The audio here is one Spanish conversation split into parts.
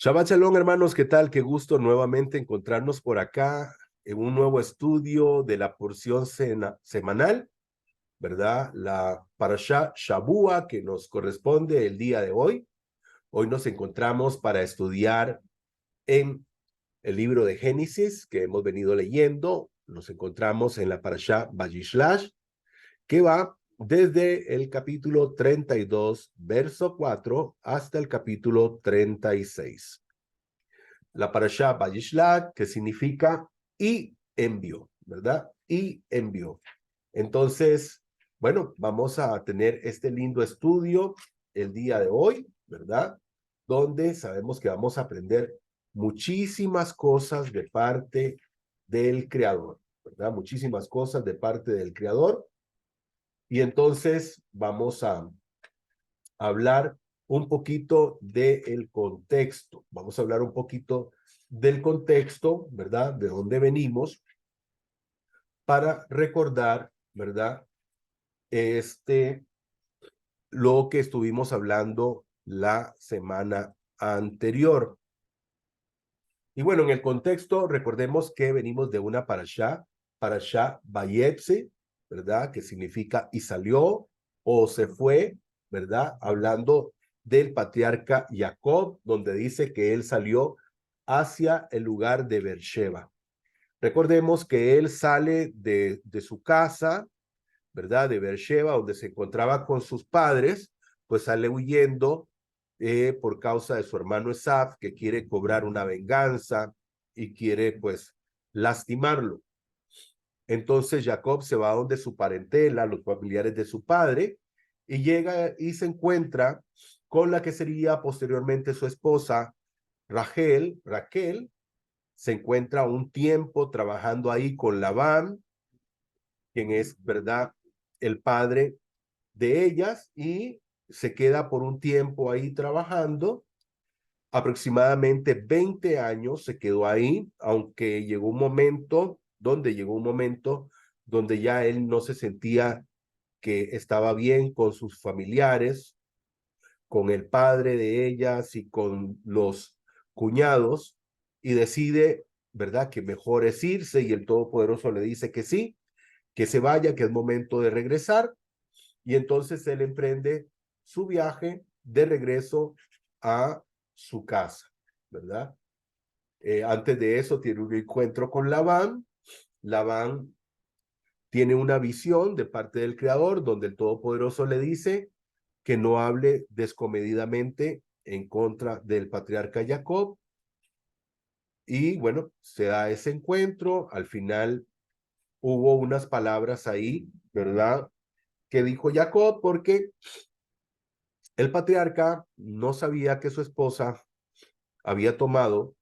Shabbat Shalom, hermanos, ¿qué tal? Qué gusto nuevamente encontrarnos por acá en un nuevo estudio de la porción semanal, ¿verdad? La Parashá Shabua que nos corresponde el día de hoy. Hoy nos encontramos para estudiar en el libro de Génesis que hemos venido leyendo. Nos encontramos en la Parashá Vayishlash, que va desde el capítulo 32, verso 4, hasta el capítulo 36. La parashá Vayishlach, que significa y envió, ¿verdad? Y envió. Entonces, bueno, vamos a tener este lindo estudio el día de hoy, ¿verdad? Donde sabemos que vamos a aprender muchísimas cosas de parte del Creador, ¿verdad? Muchísimas cosas de parte del Creador. Y entonces vamos a hablar un poquito del contexto. Vamos a hablar un poquito del contexto, ¿verdad? De dónde venimos, para recordar, ¿verdad? Lo que estuvimos hablando la semana anterior. Y bueno, en el contexto, recordemos que venimos de una parashá Vayetze, ¿verdad? Que significa y salió o se fue, ¿verdad? Hablando del patriarca Jacob, donde dice que él salió hacia el lugar de Beersheba. Recordemos que él sale de su casa, ¿verdad? De Beersheba, donde se encontraba con sus padres, pues sale huyendo por causa de su hermano Esaf, que quiere cobrar una venganza y quiere, pues, lastimarlo. Entonces Jacob se va donde su parentela, los familiares de su padre, y llega y se encuentra con la que sería posteriormente su esposa, Raquel, se encuentra un tiempo trabajando ahí con Labán, quien es, ¿verdad?, el padre de ellas, y se queda por un tiempo ahí trabajando, aproximadamente 20 años se quedó ahí, aunque llegó un momento donde ya él no se sentía que estaba bien con sus familiares, con el padre de ellas y con los cuñados, y decide, ¿verdad?, que mejor es irse, y el Todopoderoso le dice que sí, que se vaya, que es momento de regresar, y entonces él emprende su viaje de regreso a su casa, ¿verdad? Antes de eso tiene un encuentro con Labán. Labán tiene una visión de parte del Creador donde el Todopoderoso le dice que no hable descomedidamente en contra del patriarca Jacob. Y bueno, se da ese encuentro. Al final hubo unas palabras ahí, ¿verdad?, que dijo Jacob, porque el patriarca no sabía que su esposa había tomado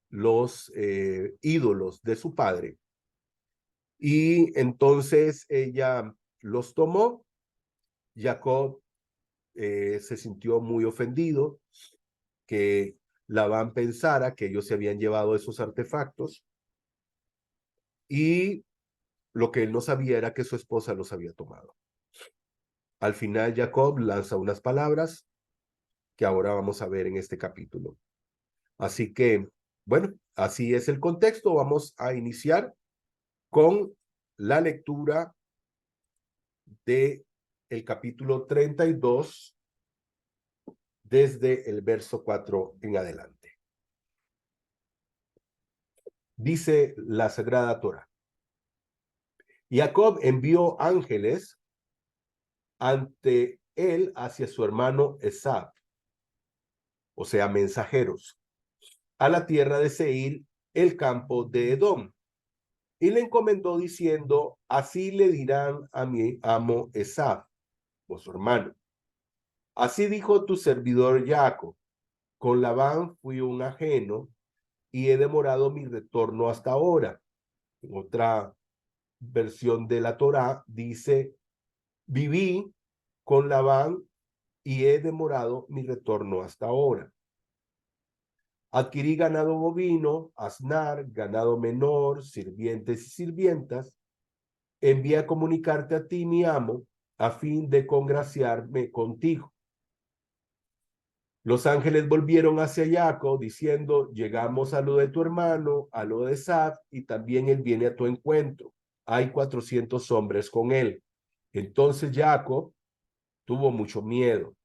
los ídolos de su padre, y entonces ella los tomó. Jacob se sintió muy ofendido que Labán pensara que ellos se habían llevado esos artefactos, y lo que él no sabía era que su esposa los había tomado. Al final Jacob lanza unas palabras que ahora vamos a ver en este capítulo. Así que, bueno, así es el contexto. Vamos a iniciar con la lectura de el capítulo 32 desde el verso 4 en adelante. Dice la Sagrada Torá: Jacob envió ángeles ante él hacia su hermano Esab, o sea, mensajeros, a la tierra de Seir, el campo de Edom, y le encomendó diciendo: así le dirán a mi amo Esab, o su hermano, así dijo tu servidor Jacob, con Labán fui un ajeno y he demorado mi retorno hasta ahora. En otra versión de la Torá dice: viví con Labán y he demorado mi retorno hasta ahora. Adquirí ganado bovino, asnar, ganado menor, sirvientes y sirvientas. Envié a comunicarte a ti, mi amo, a fin de congraciarme contigo. Los ángeles volvieron hacia Jacob diciendo, llegamos a lo de tu hermano, a lo de Esaf, y también él viene a tu encuentro. Hay 400 hombres con él. Entonces Jacob tuvo mucho miedo.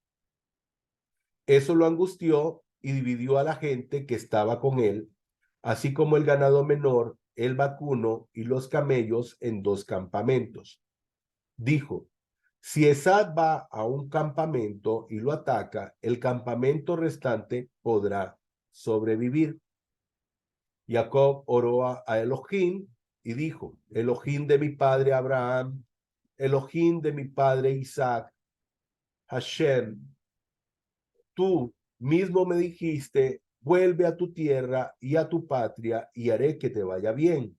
Eso lo angustió y dividió a la gente que estaba con él, así como el ganado menor, el vacuno y los camellos en dos campamentos. Dijo, si Esad va a un campamento y lo ataca, el campamento restante podrá sobrevivir. Jacob oró a Elohim y dijo, Elohim de mi padre Abraham, Elohim de mi padre Isaac, Hashem, tú mismo me dijiste, vuelve a tu tierra y a tu patria y haré que te vaya bien.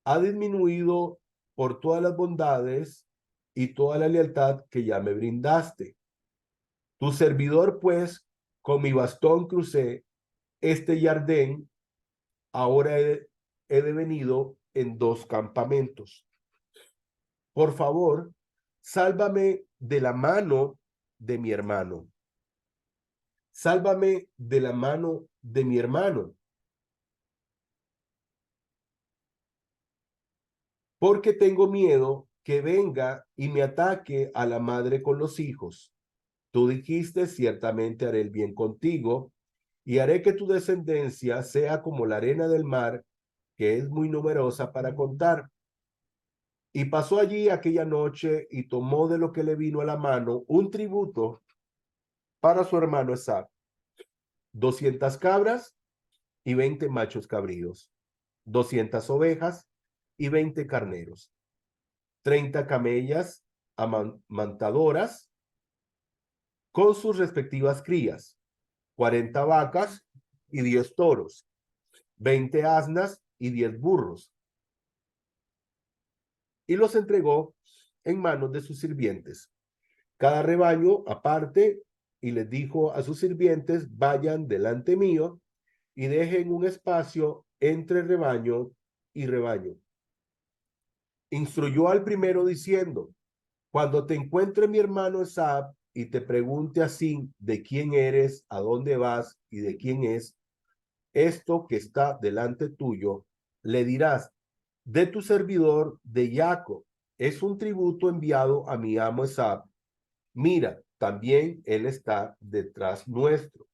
Ha disminuido por todas las bondades y toda la lealtad que ya me brindaste. Tu servidor, pues, con mi bastón crucé este Jardín, ahora he devenido en dos campamentos. Por favor, sálvame de la mano de mi hermano. Sálvame de la mano de mi hermano, porque tengo miedo que venga y me ataque a la madre con los hijos. Tú dijiste, ciertamente haré el bien contigo, y haré que tu descendencia sea como la arena del mar, que es muy numerosa para contar. Y pasó allí aquella noche y tomó de lo que le vino a la mano un tributo para su hermano Esab, 200 cabras y 20 machos cabríos, 200 ovejas y 20 carneros, 30 camellas amantadoras con sus respectivas crías, 40 vacas y 10 toros, 20 asnas y 10 burros, y los entregó en manos de sus sirvientes, cada rebaño aparte, y les dijo a sus sirvientes, vayan delante mío y dejen un espacio entre rebaño y rebaño. Instruyó al primero diciendo, cuando te encuentre mi hermano Esab y te pregunte así de quién eres, a dónde vas y de quién es esto que está delante tuyo, le dirás, de tu servidor de Jacob, es un tributo enviado a mi amo Esab. Mira, también él está detrás nuestro.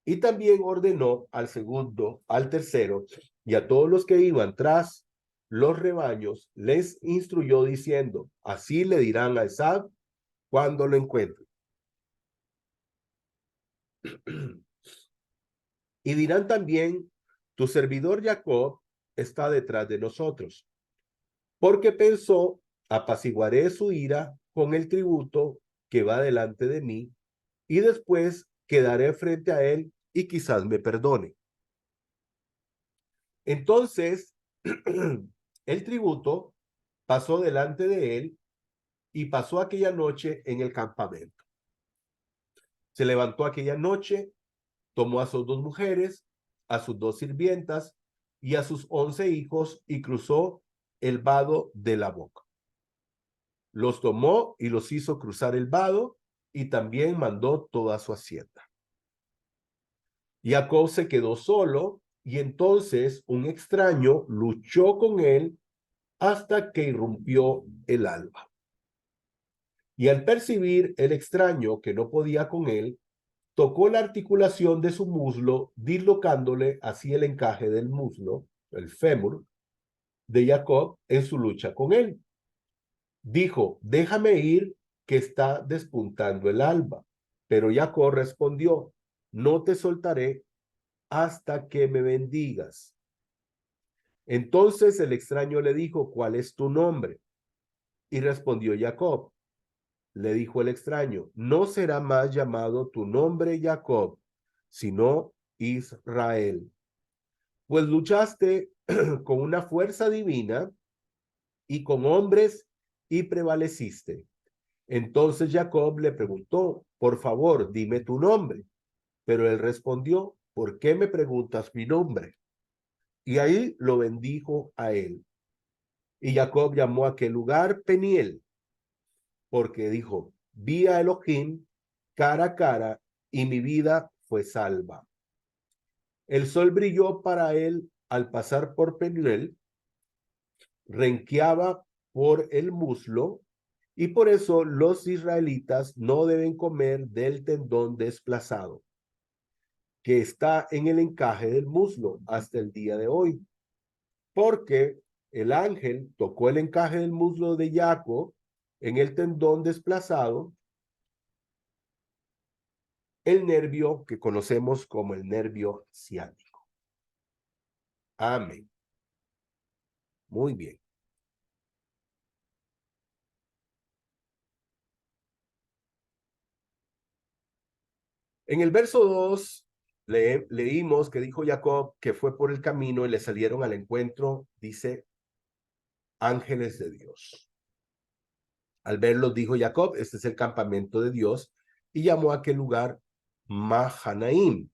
Y también ordenó al segundo, al tercero y a todos los que iban tras los rebaños, les instruyó diciendo, así le dirán a Esab cuando lo encuentren. Y dirán también, tu servidor Jacob está detrás de nosotros, porque pensó, apaciguaré su ira con el tributo que va delante de mí, y después quedaré frente a él y quizás me perdone. Entonces, el tributo pasó delante de él y pasó aquella noche en el campamento. Se levantó aquella noche, tomó a sus dos mujeres, a sus dos sirvientas y a sus 11 hijos y cruzó el vado de la boca. Los tomó y los hizo cruzar el vado y también mandó toda su hacienda. Jacob se quedó solo y entonces un extraño luchó con él hasta que irrumpió el alba. Y al percibir el extraño que no podía con él, tocó la articulación de su muslo, dislocándole así el encaje del muslo, el fémur, de Jacob en su lucha con él. Dijo, déjame ir, que está despuntando el alba. Pero Jacob respondió, no te soltaré hasta que me bendigas. Entonces el extraño le dijo, ¿cuál es tu nombre? Y respondió Jacob. Le dijo el extraño, no será más llamado tu nombre Jacob, sino Israel. Pues luchaste con una fuerza divina y con hombres y prevaleciste. Entonces Jacob le preguntó, por favor, dime tu nombre. Pero él respondió, ¿por qué me preguntas mi nombre? Y ahí lo bendijo a él. Y Jacob llamó a aquel lugar Peniel, porque dijo, vi a Elohim cara a cara y mi vida fue salva. El sol brilló para él al pasar por Penuel, renqueaba por el muslo, y por eso los israelitas no deben comer del tendón desplazado, que está en el encaje del muslo hasta el día de hoy, porque el ángel tocó el encaje del muslo de Jacob en el tendón desplazado, el nervio que conocemos como el nervio ciático. Amén. Muy bien. En el verso 2 leímos que dijo Jacob que fue por el camino y le salieron al encuentro, dice, ángeles de Dios. Al verlos dijo Jacob, este es el campamento de Dios, y llamó a aquel lugar Mahanaim.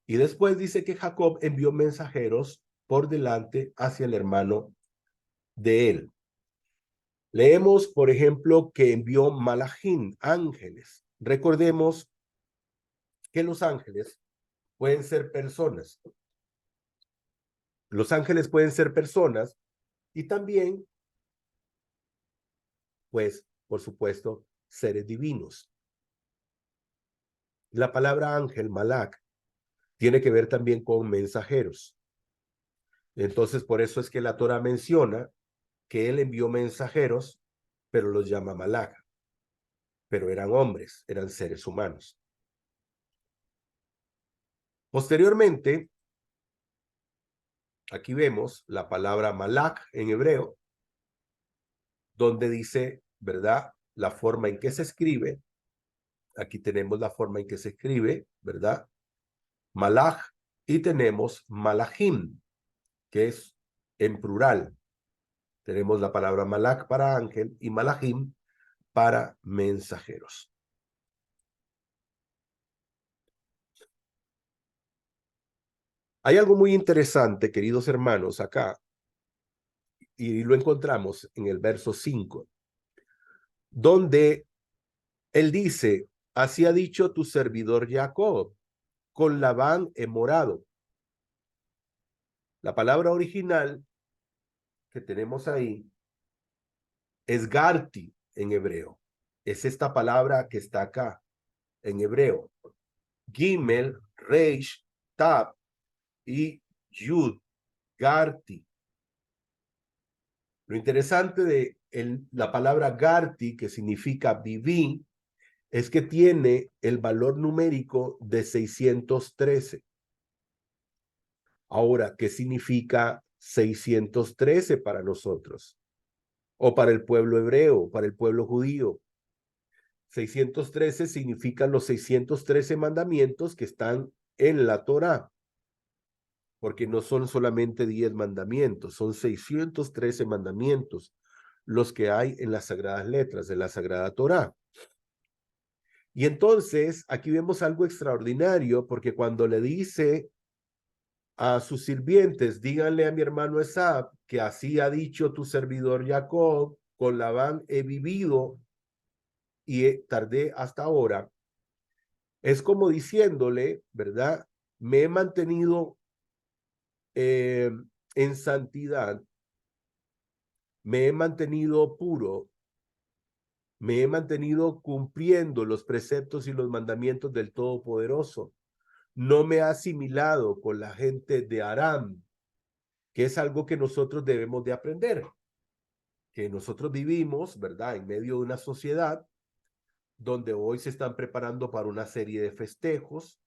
Y después dice que Jacob envió mensajeros por delante hacia el hermano de él. Leemos, por ejemplo, que envió Malachim, ángeles. Recordemos que los ángeles pueden ser personas. Los ángeles pueden ser personas y también, pues, por supuesto, seres divinos. La palabra ángel, malak, tiene que ver también con mensajeros. Entonces, por eso es que la Torah menciona que él envió mensajeros, pero los llama malak. Pero eran hombres, eran seres humanos. Posteriormente, aquí vemos la palabra malak en hebreo, donde dice, ¿verdad? La forma en que se escribe. Aquí tenemos la forma en que se escribe, ¿verdad? Malach, y tenemos malachim, que es en plural. Tenemos la palabra malach para ángel y malachim para mensajeros. Hay algo muy interesante, queridos hermanos, acá, y lo encontramos en el verso 5, donde él dice, así ha dicho tu servidor Jacob, con Labán he morado. La palabra original que tenemos ahí es Garti en hebreo. Es esta palabra que está acá en hebreo. Gimel, Reish, Tab y Yud, Garti. Lo interesante de la palabra Garti, que significa viví, es que tiene el valor numérico de 613. Ahora, ¿qué significa 613 para nosotros? O para el pueblo hebreo, para el pueblo judío. 613 significan los 613 mandamientos que están en la Torá, porque no son solamente 10 mandamientos, son 613 mandamientos los que hay en las sagradas letras de la Sagrada Torá. Y entonces aquí vemos algo extraordinario, porque cuando le dice a sus sirvientes, díganle a mi hermano Esab que así ha dicho tu servidor Jacob, con Labán he vivido y tardé hasta ahora, es como diciéndole, ¿verdad? Me he mantenido en santidad, me he mantenido puro, me he mantenido cumpliendo los preceptos y los mandamientos del Todopoderoso. No me he asimilado con la gente de Aram, que es algo que nosotros debemos de aprender, que nosotros vivimos, ¿verdad? En medio de una sociedad donde hoy se están preparando para una serie de festejos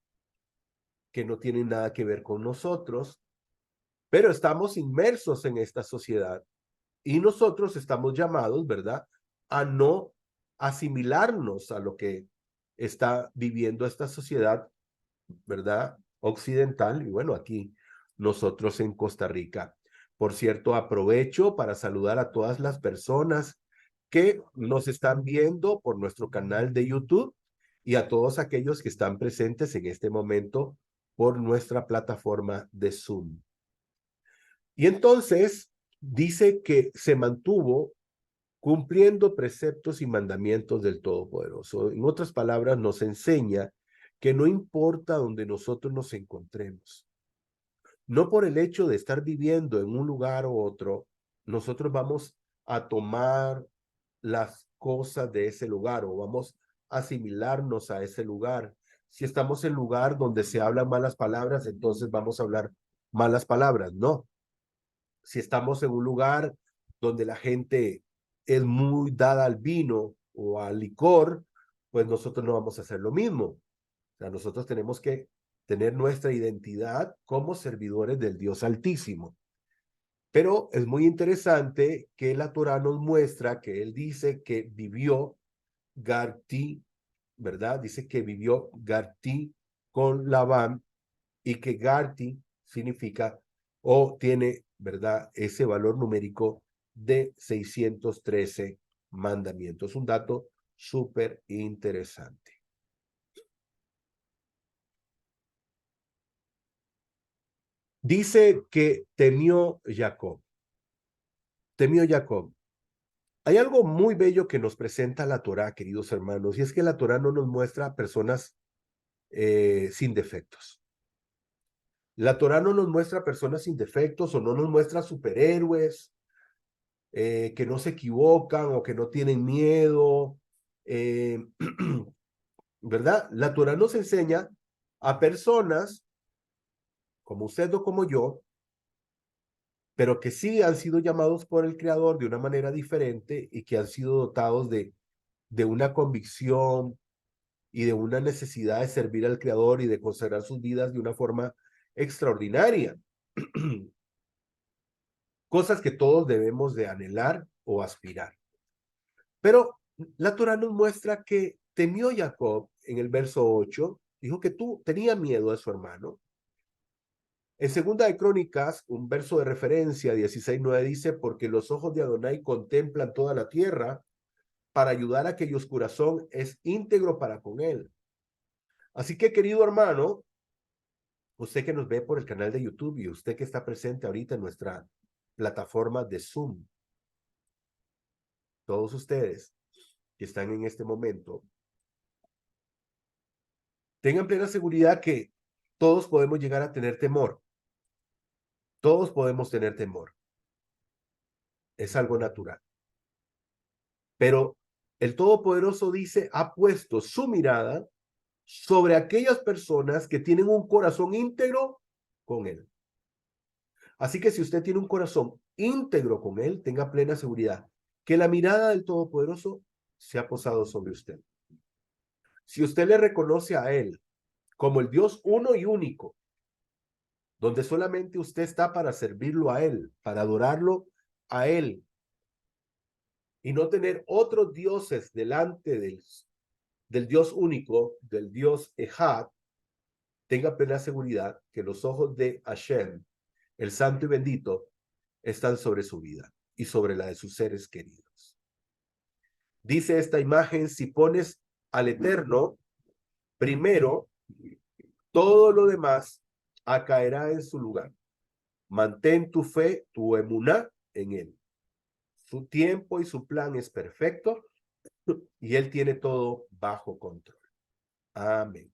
que no tienen nada que ver con nosotros, pero estamos inmersos en esta sociedad y nosotros estamos llamados, ¿verdad?, a no asimilarnos a lo que está viviendo esta sociedad, ¿verdad?, occidental, y bueno, aquí nosotros en Costa Rica. Por cierto, aprovecho para saludar a todas las personas que nos están viendo por nuestro canal de YouTube y a todos aquellos que están presentes en este momento por nuestra plataforma de Zoom. Y entonces dice que se mantuvo cumpliendo preceptos y mandamientos del Todopoderoso. En otras palabras, nos enseña que no importa donde nosotros nos encontremos, no por el hecho de estar viviendo en un lugar u otro, nosotros vamos a tomar las cosas de ese lugar o vamos a asimilarnos a ese lugar. Si estamos en lugar donde se hablan malas palabras, entonces vamos a hablar malas palabras. No. Si estamos en un lugar donde la gente es muy dada al vino o al licor, pues nosotros no vamos a hacer lo mismo. O sea, nosotros tenemos que tener nuestra identidad como servidores del Dios Altísimo. Pero es muy interesante que la Torá nos muestra que él dice que vivió Garti, ¿verdad? Dice que vivió Garti con Labán y que Garti significa o tiene, ¿verdad? Ese valor numérico de 613 mandamientos. Un dato súper interesante. Dice que temió Jacob. Temió Jacob. Hay algo muy bello que nos presenta la Torá, queridos hermanos, y es que la Torá no nos muestra personas sin defectos. La Torá no nos muestra personas sin defectos o no nos muestra superhéroes que no se equivocan o que no tienen miedo, ¿verdad? La Torá nos enseña a personas como usted o como yo, pero que sí han sido llamados por el Creador de una manera diferente y que han sido dotados de una convicción y de una necesidad de servir al Creador y de consagrar sus vidas de una forma extraordinaria. Cosas que todos debemos de anhelar o aspirar. Pero la Torá nos muestra que temió Jacob en el verso 8, dijo que tú tenía miedo de su hermano. En segunda de Crónicas, un verso de referencia, 16:9 dice, porque los ojos de Adonai contemplan toda la tierra para ayudar a aquellos corazón es íntegro para con él. Así que, querido hermano, usted que nos ve por el canal de YouTube y usted que está presente ahorita en nuestra plataforma de Zoom, todos ustedes que están en este momento, tengan plena seguridad que todos podemos llegar a tener temor. Todos podemos tener temor. Es algo natural. Pero el Todopoderoso dice, ha puesto su mirada sobre aquellas personas que tienen un corazón íntegro con Él. Así que si usted tiene un corazón íntegro con Él, tenga plena seguridad que la mirada del Todopoderoso se ha posado sobre usted. Si usted le reconoce a Él como el Dios uno y único, donde solamente usted está para servirlo a Él, para adorarlo a Él, y no tener otros dioses delante del Dios único, del Dios Ejad, tenga plena seguridad que los ojos de Hashem, el Santo y Bendito, están sobre su vida y sobre la de sus seres queridos. Dice esta imagen, si pones al Eterno primero, todo lo demás caerá en su lugar. Mantén tu fe, tu emuná en Él. Su tiempo y su plan es perfecto y Él tiene todo bajo control. Amén.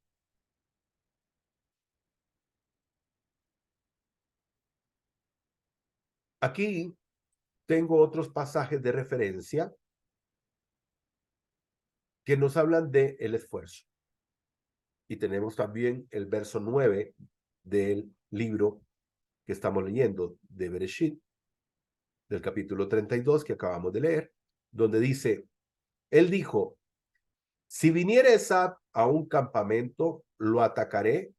Aquí tengo otros pasajes de referencia que nos hablan de el esfuerzo. Y tenemos también el verso 9 del libro que estamos leyendo de Bereshit, del capítulo 32 que acabamos de leer, donde dice, él dijo, si viniere Esab a un campamento, lo atacaré.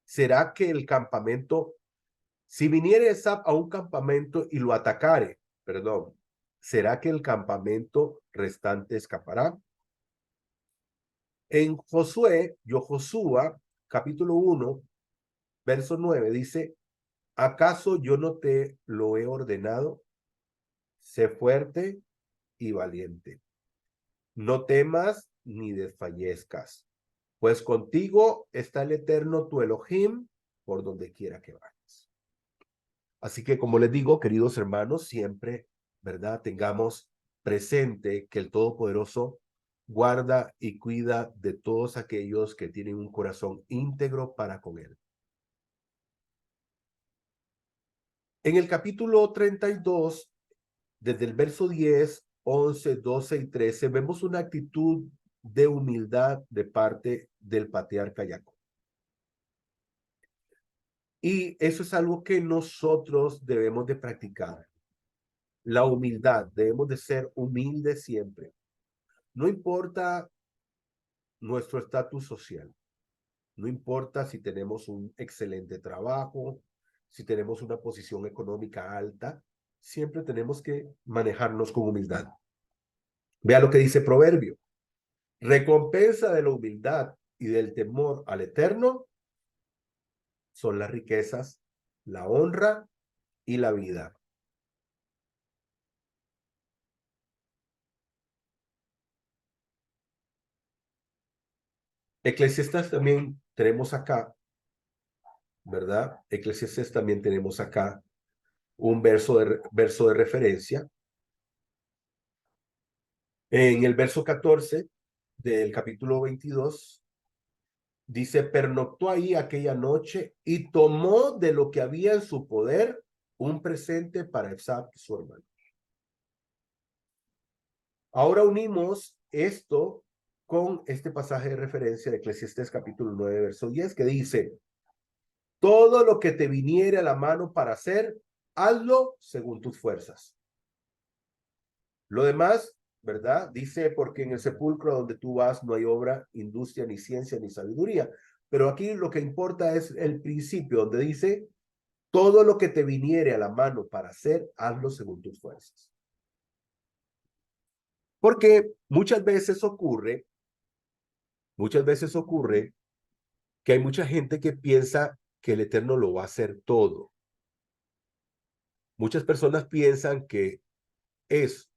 ¿Será que el campamento, si viniere Esab a un campamento y lo atacare, perdón, ¿será que el campamento restante escapará? En Josué, Josué, capítulo 1, verso 9, dice, ¿acaso yo no te lo he ordenado? Sé fuerte y valiente. No temas ni desfallezcas, pues contigo está el Eterno tu Elohim por donde quiera que vayas. Así que, como les digo, queridos hermanos, siempre ¿verdad? Tengamos presente que el Todopoderoso guarda y cuida de todos aquellos que tienen un corazón íntegro para con Él. En el capítulo 32, desde el verso 10, 11, 12 y 13, vemos una actitud de humildad de parte del patriarca Jacob. Y eso es algo que nosotros debemos de practicar. La humildad, debemos de ser humildes siempre. No importa nuestro estatus social, no importa si tenemos un excelente trabajo, si tenemos una posición económica alta, siempre tenemos que manejarnos con humildad. Vea lo que dice Proverbio. Recompensa de la humildad y del temor al Eterno son las riquezas, la honra y la vida. Eclesiastés también tenemos acá, ¿verdad? Eclesiastés también tenemos acá un verso de referencia. En el verso 14 del capítulo 22, dice, pernoctó ahí aquella noche y tomó de lo que había en su poder un presente para Isaac, su hermano. Ahora unimos esto con este pasaje de referencia de Eclesiastés capítulo 9, verso 10, que dice, todo lo que te viniere a la mano para hacer, hazlo según tus fuerzas. Lo demás, ¿verdad? Dice, porque en el sepulcro donde tú vas no hay obra, industria, ni ciencia, ni sabiduría. Pero aquí lo que importa es el principio, donde dice, todo lo que te viniere a la mano para hacer, hazlo según tus fuerzas. Porque muchas veces ocurre que hay mucha gente que piensa que el Eterno lo va a hacer todo. Muchas personas piensan que es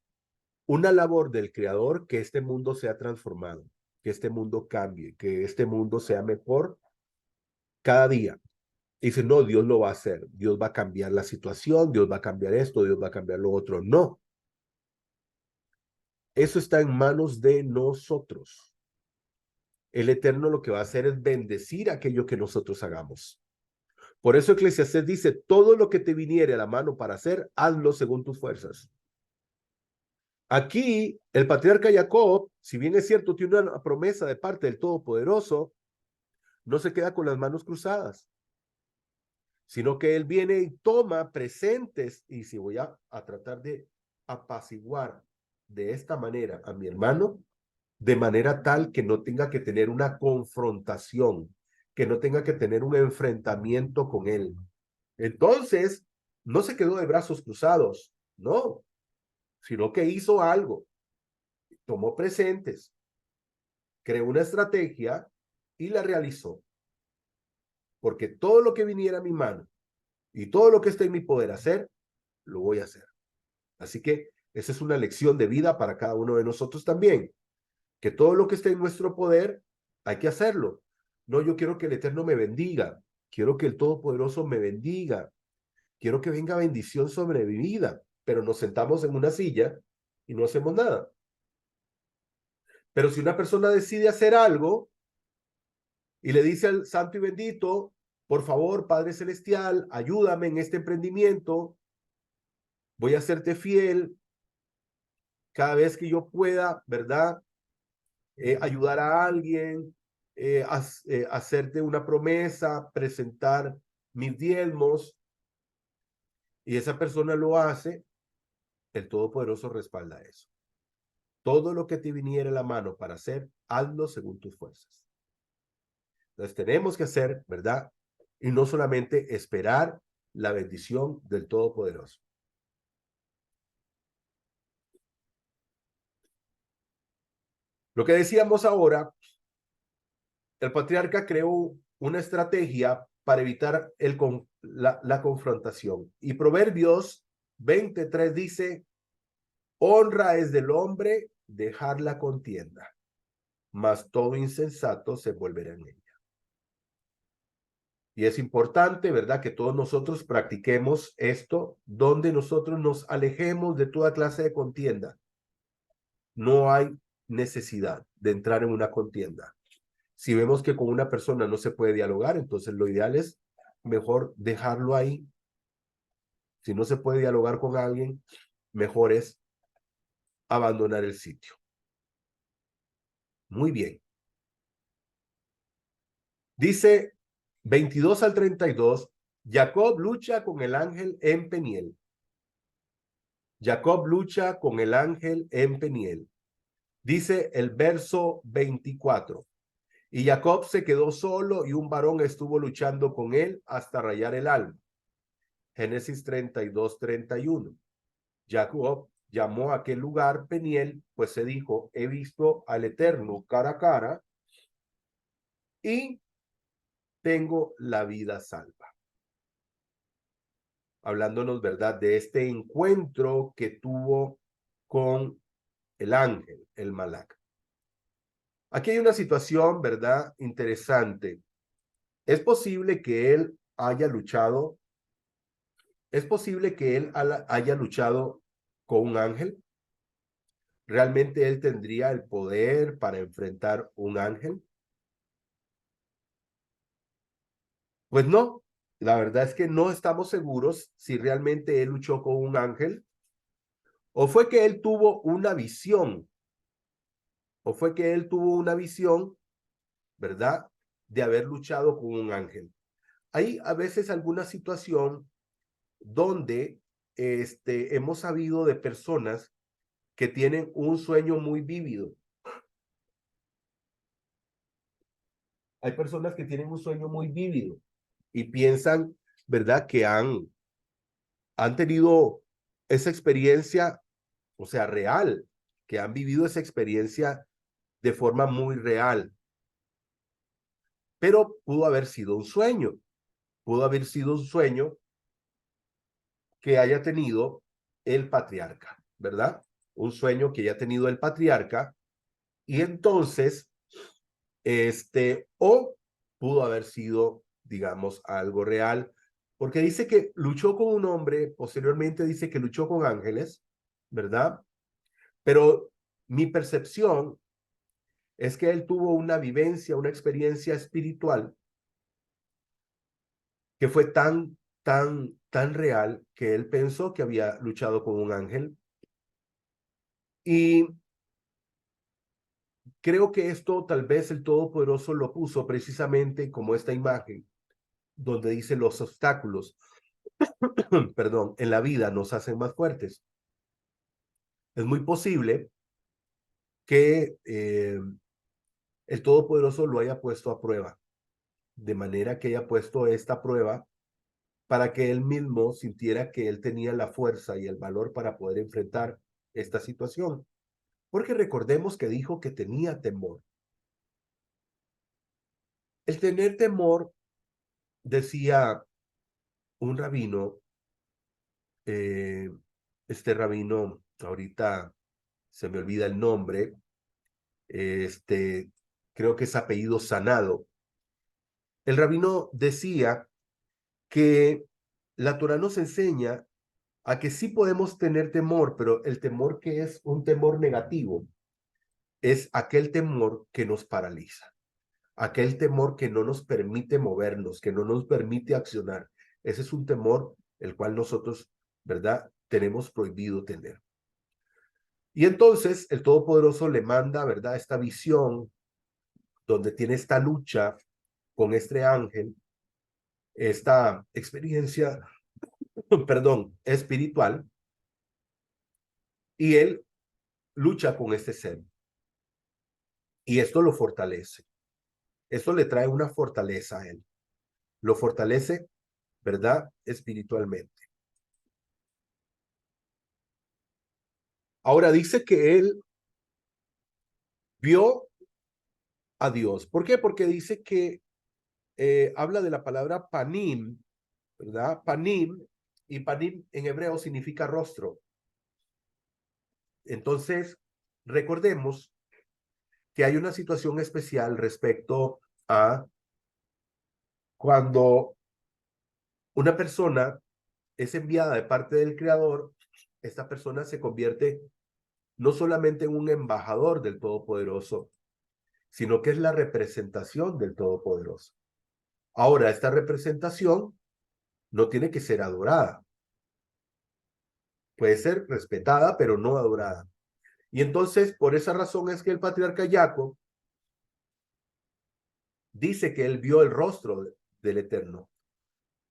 una labor del Creador que este mundo sea transformado, que este mundo cambie, que este mundo sea mejor cada día. Y dice, no, Dios lo va a hacer, Dios va a cambiar la situación, Dios va a cambiar esto, Dios va a cambiar lo otro. No, eso está en manos de nosotros. El Eterno lo que va a hacer es bendecir aquello que nosotros hagamos. Por eso Eclesiastés dice, todo lo que te viniere a la mano para hacer, hazlo según tus fuerzas. Aquí, el patriarca Jacob, si bien es cierto, tiene una promesa de parte del Todopoderoso, no se queda con las manos cruzadas, sino que él viene y toma presentes, y si voy a tratar de apaciguar de esta manera a mi hermano, de manera tal que no tenga que tener una confrontación, que no tenga que tener un enfrentamiento con él. Entonces, no se quedó de brazos cruzados, no, sino que hizo algo, tomó presentes, creó una estrategia y la realizó. Porque todo lo que viniera a mi mano y todo lo que esté en mi poder hacer, lo voy a hacer. Así que esa es una lección de vida para cada uno de nosotros también, que todo lo que esté en nuestro poder, hay que hacerlo. No, yo quiero que el Eterno me bendiga, quiero que el Todopoderoso me bendiga, quiero que venga bendición sobre mi vida, pero nos sentamos en una silla y no hacemos nada. Pero si una persona decide hacer algo y le dice al Santo y Bendito, por favor, Padre Celestial, ayúdame en este emprendimiento, voy a serte fiel cada vez que yo pueda, ¿verdad? Ayudar a alguien, hacerte una promesa, presentar mis diezmos, y esa persona lo hace, el Todopoderoso respalda eso. Todo lo que te viniera a la mano para hacer, hazlo según tus fuerzas. Entonces tenemos que hacer, ¿verdad? Y no solamente esperar la bendición del Todopoderoso. Lo que decíamos ahora, el patriarca creó una estrategia para evitar la confrontación. Y Proverbios 23 dice, honra es del hombre dejar la contienda, mas todo insensato se volverá en ella. Y es importante, ¿verdad?, que todos nosotros practiquemos esto, donde nosotros nos alejemos de toda clase de contienda. No hay necesidad de entrar en una contienda. Si vemos que con una persona no se puede dialogar, entonces lo ideal es mejor dejarlo ahí. Si no se puede dialogar con alguien, mejor es abandonar el sitio. Muy bien. Dice 22 al 32, Jacob lucha con el ángel en Peniel. Jacob lucha con el ángel en Peniel. Dice el verso 24. Y Jacob se quedó solo y un varón estuvo luchando con él hasta rayar el alma. Génesis 32, 31. Jacob llamó a aquel lugar Peniel, pues se dijo, he visto al Eterno cara a cara y tengo la vida salva. Hablándonos, ¿verdad?, de este encuentro que tuvo con el ángel, el Malak. Aquí hay una situación, ¿verdad?, interesante. Es posible que él haya luchado, es posible que él haya luchado con un ángel. ¿Realmente él tendría el poder para enfrentar un ángel? Pues no, la verdad es que no estamos seguros si realmente él luchó con un ángel o fue que él tuvo una visión, o fue que él tuvo una visión, ¿verdad?, de haber luchado con un ángel. Hay a veces alguna situación donde hemos sabido de personas que tienen un sueño muy vívido. Hay personas que tienen un sueño muy vívido y piensan, ¿verdad?, que han tenido esa experiencia, o sea, real, que han vivido esa experiencia de forma muy real. Pero pudo haber sido un sueño, pudo haber sido un sueño que haya tenido el patriarca, ¿verdad? Un sueño que haya tenido el patriarca y entonces, o pudo haber sido, digamos, algo real, porque dice que luchó con un hombre, posteriormente dice que luchó con ángeles, ¿verdad? Pero mi percepción es que él tuvo una vivencia, una experiencia espiritual que fue tan real que él pensó que había luchado con un ángel. Y creo que esto tal vez el Todopoderoso lo puso precisamente como esta imagen, donde dice los obstáculos, perdón, en la vida nos hacen más fuertes. Es muy posible que el Todopoderoso lo haya puesto a prueba, de manera que haya puesto esta prueba para que él mismo sintiera que él tenía la fuerza y el valor para poder enfrentar esta situación. Porque recordemos que dijo que tenía temor. El tener temor, decía un rabino, este rabino, ahorita se me olvida el nombre, creo que es apellido Sanado. El rabino decía que la Torah nos enseña a que sí podemos tener temor, pero el temor que es un temor negativo es aquel temor que nos paraliza, aquel temor que no nos permite movernos, que no nos permite accionar. Ese es un temor el cual nosotros, ¿verdad?, tenemos prohibido tener. Y entonces el Todopoderoso le manda, ¿verdad?, esta visión donde tiene esta lucha con este ángel, esta experiencia, perdón, espiritual, y él lucha con este ser. Y esto lo fortalece. Esto le trae una fortaleza a él. Lo fortalece, ¿verdad?, espiritualmente. Ahora dice que él vio a Dios. ¿Por qué? Porque dice que habla de la palabra panim, ¿verdad? Panim, y panim en hebreo significa rostro. Entonces, recordemos que hay una situación especial respecto a Cuando una persona es enviada de parte del Creador, esta persona se convierte no solamente en un embajador del Todopoderoso, sino que es la representación del Todopoderoso. Ahora, esta representación no tiene que ser adorada. Puede ser respetada, pero no adorada. Y entonces, por esa razón es que el patriarca Jacob dice que él vio el rostro del Eterno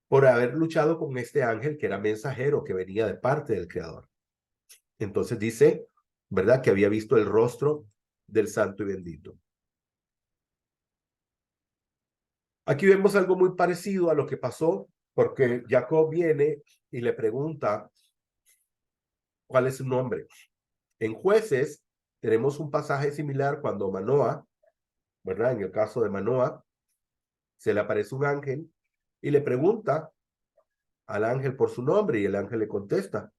por haber luchado con este ángel que era mensajero, que venía de parte del Creador. Entonces dice, ¿verdad? Que había visto el rostro del Santo y Bendito. Aquí vemos algo muy parecido a lo que pasó, porque Jacob viene y le pregunta cuál es su nombre. En Jueces tenemos un pasaje similar cuando Manoah, ¿verdad? En el caso de Manoah, se le aparece un ángel y le pregunta al ángel por su nombre y el ángel le contesta,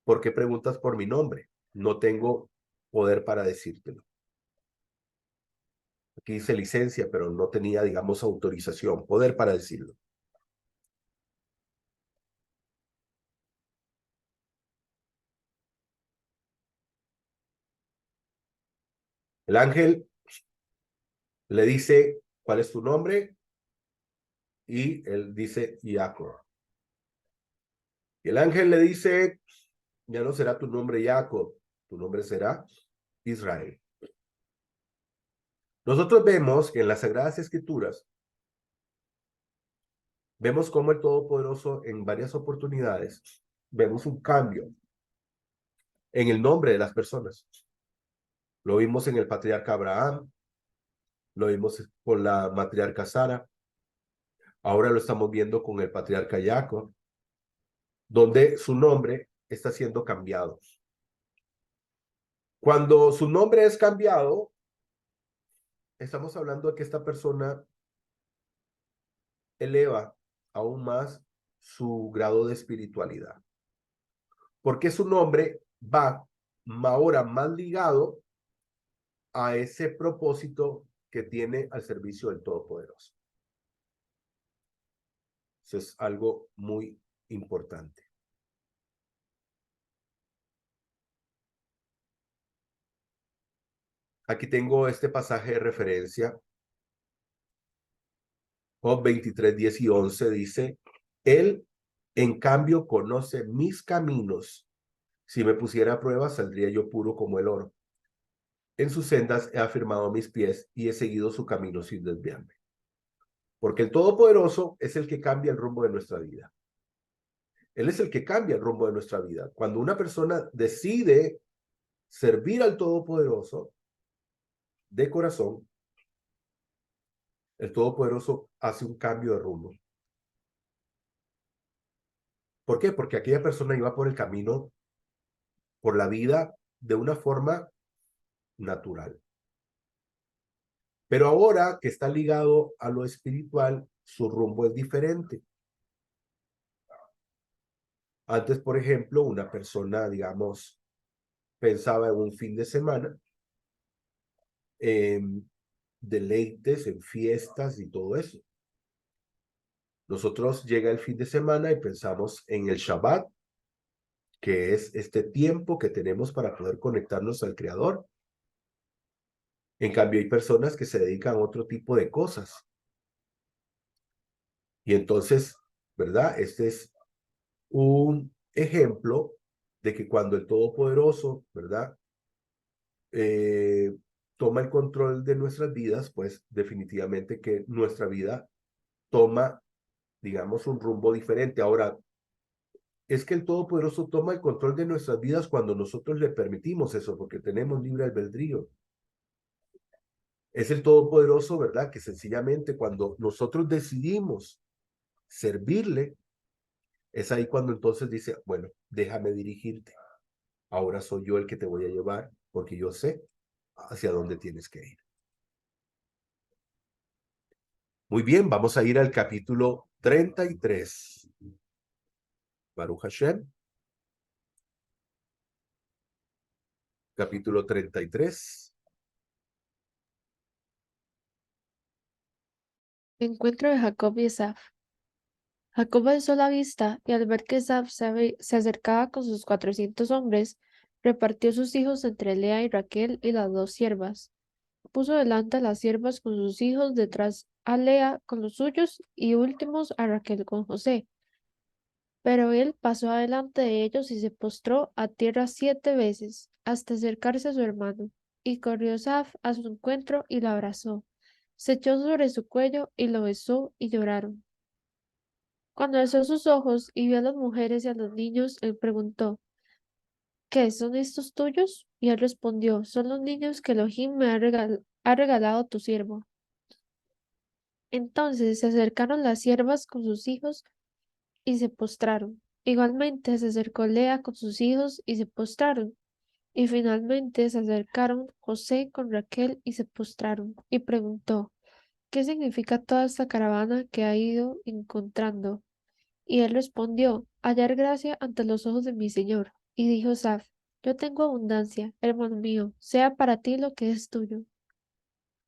¿por qué preguntas por mi nombre? No tengo poder para decírtelo. Aquí dice licencia, pero no tenía, digamos, autorización, poder para decirlo. El ángel le dice, ¿cuál es tu nombre? Y él dice, Jacob. Y el ángel le dice, ya no será tu nombre Jacob, tu nombre será Israel. Nosotros vemos que en las Sagradas Escrituras, vemos cómo el Todopoderoso en varias oportunidades, vemos un cambio en el nombre de las personas. Lo vimos en el patriarca Abraham, lo vimos con la matriarca Sara, ahora lo estamos viendo con el patriarca Jacob, donde su nombre está siendo cambiado. Cuando su nombre es cambiado, estamos hablando de que esta persona eleva aún más su grado de espiritualidad, porque su nombre va ahora más ligado a ese propósito que tiene al servicio del Todopoderoso. Eso es algo muy importante. Aquí tengo este pasaje de referencia. Job 23, 10 y 11 dice, Él, en cambio, conoce mis caminos. Si me pusiera a prueba, saldría yo puro como el oro. En sus sendas he afirmado mis pies y he seguido su camino sin desviarme. Porque el Todopoderoso es el que cambia el rumbo de nuestra vida. Él es el que cambia el rumbo de nuestra vida. Cuando una persona decide servir al Todopoderoso de corazón, el Todopoderoso hace un cambio de rumbo. ¿Por qué? Porque aquella persona iba por el camino, por la vida, de una forma natural. Pero ahora que está ligado a lo espiritual, su rumbo es diferente. Antes, por ejemplo, una persona, digamos, pensaba en un fin de semana, en deleites, en fiestas y todo eso. Nosotros llega el fin de semana y pensamos en el Shabbat, que es este tiempo que tenemos para poder conectarnos al Creador. En cambio, hay personas que se dedican a otro tipo de cosas. Y entonces, ¿verdad? Este es un ejemplo de que cuando el Todopoderoso, ¿verdad? Eh, toma el control de nuestras vidas, pues definitivamente que nuestra vida toma, digamos, un rumbo diferente. Ahora, es que el Todopoderoso toma el control de nuestras vidas cuando nosotros le permitimos eso, porque tenemos libre albedrío. Es el Todopoderoso, ¿verdad? Que sencillamente cuando nosotros decidimos servirle, es ahí cuando entonces dice, bueno, déjame dirigirte. Ahora soy yo el que te voy a llevar, porque yo sé hacia dónde tienes que ir. Muy bien, vamos a ir al capítulo 33. Baruch Hashem. Capítulo 33. Encuentro de Jacob y Esaf. Jacob alzó la vista y al ver que Esaf se acercaba con sus 400 hombres, repartió sus hijos entre Lea y Raquel y las dos siervas. Puso delante a las siervas con sus hijos, detrás a Lea con los suyos y últimos a Raquel con José. Pero él pasó adelante de ellos y se postró a tierra 7 veces, hasta acercarse a su hermano. Y corrió Esaf a su encuentro y lo abrazó. Se echó sobre su cuello y lo besó y lloraron. Cuando alzó sus ojos y vio a las mujeres y a los niños, él preguntó, ¿qué son estos tuyos? Y él respondió, son los niños que Elohim me ha regalado tu siervo. Entonces se acercaron las siervas con sus hijos y se postraron. Igualmente se acercó Lea con sus hijos y se postraron. Y finalmente se acercaron José con Raquel y se postraron. Y preguntó, ¿qué significa toda esta caravana que ha ido encontrando? Y él respondió, hallar gracia ante los ojos de mi señor. Y dijo Saf, yo tengo abundancia, hermano mío, sea para ti lo que es tuyo.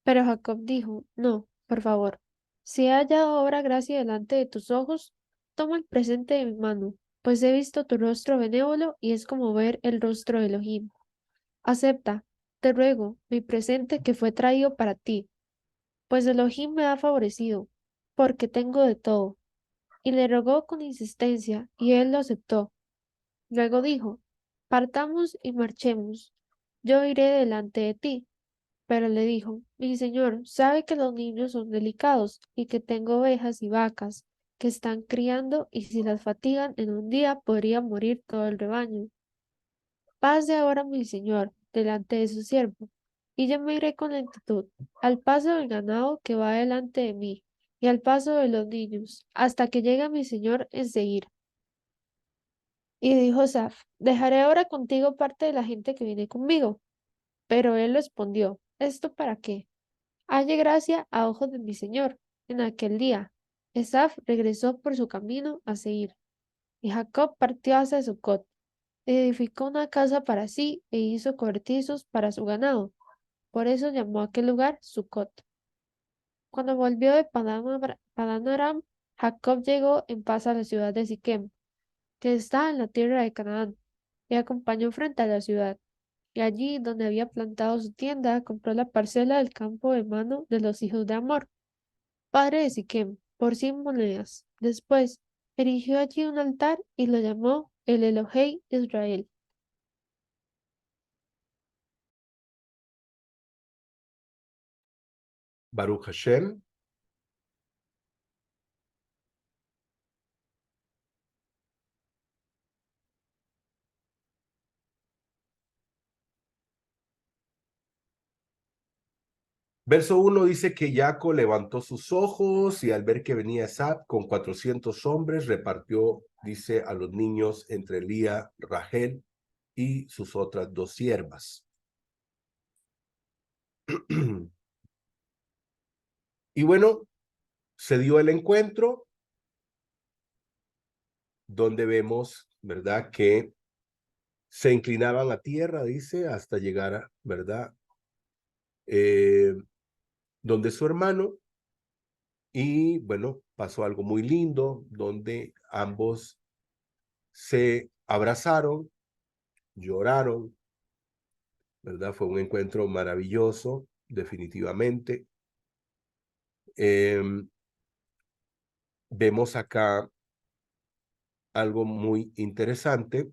Pero Jacob dijo, no, por favor, si he hallado ahora gracia delante de tus ojos, toma el presente de mi mano, pues he visto tu rostro benévolo y es como ver el rostro de Elohim. Acepta, te ruego, mi presente que fue traído para ti, pues Elohim me ha favorecido, porque tengo de todo. Y le rogó con insistencia, y él lo aceptó. Luego dijo, partamos y marchemos, yo iré delante de ti. Pero le dijo, mi señor, sabe que los niños son delicados y que tengo ovejas y vacas que están criando y si las fatigan en un día podría morir todo el rebaño. Pase ahora mi señor delante de su siervo, y yo me iré con lentitud, al paso del ganado que va delante de mí, y al paso de los niños, hasta que llegue mi señor enseguida. Y dijo Saf, dejaré ahora contigo parte de la gente que viene conmigo. Pero él respondió, ¿esto para qué? Halle gracia a ojos de mi señor. En aquel día, Esaf regresó por su camino a Seir, y Jacob partió hacia Sucot, edificó una casa para sí e hizo cobertizos para su ganado. Por eso llamó a aquel lugar Sucot. Cuando volvió de Padán Aram, Jacob llegó en paz a la ciudad de Siquem, que está en la tierra de Canaán, y acompañó frente a la ciudad. Y allí, donde había plantado su tienda, compró la parcela del campo de mano de los hijos de Amor, padre de Siquem, por 100 monedas. Después, erigió allí un altar y lo llamó el Elohei Israel. Baruch Hashem. Verso 1 dice que Jacob levantó sus ojos y al ver que venía Esab con 400 hombres, repartió, dice, a los niños entre Lía, Rachel y sus otras dos siervas. Y bueno, se dio el encuentro donde vemos, ¿verdad? Que se inclinaban a tierra, dice, hasta llegar, ¿verdad? Eh, donde su hermano. Y bueno, pasó algo muy lindo, donde ambos se abrazaron, lloraron, ¿verdad? Fue un encuentro maravilloso, definitivamente. Vemos acá algo muy interesante.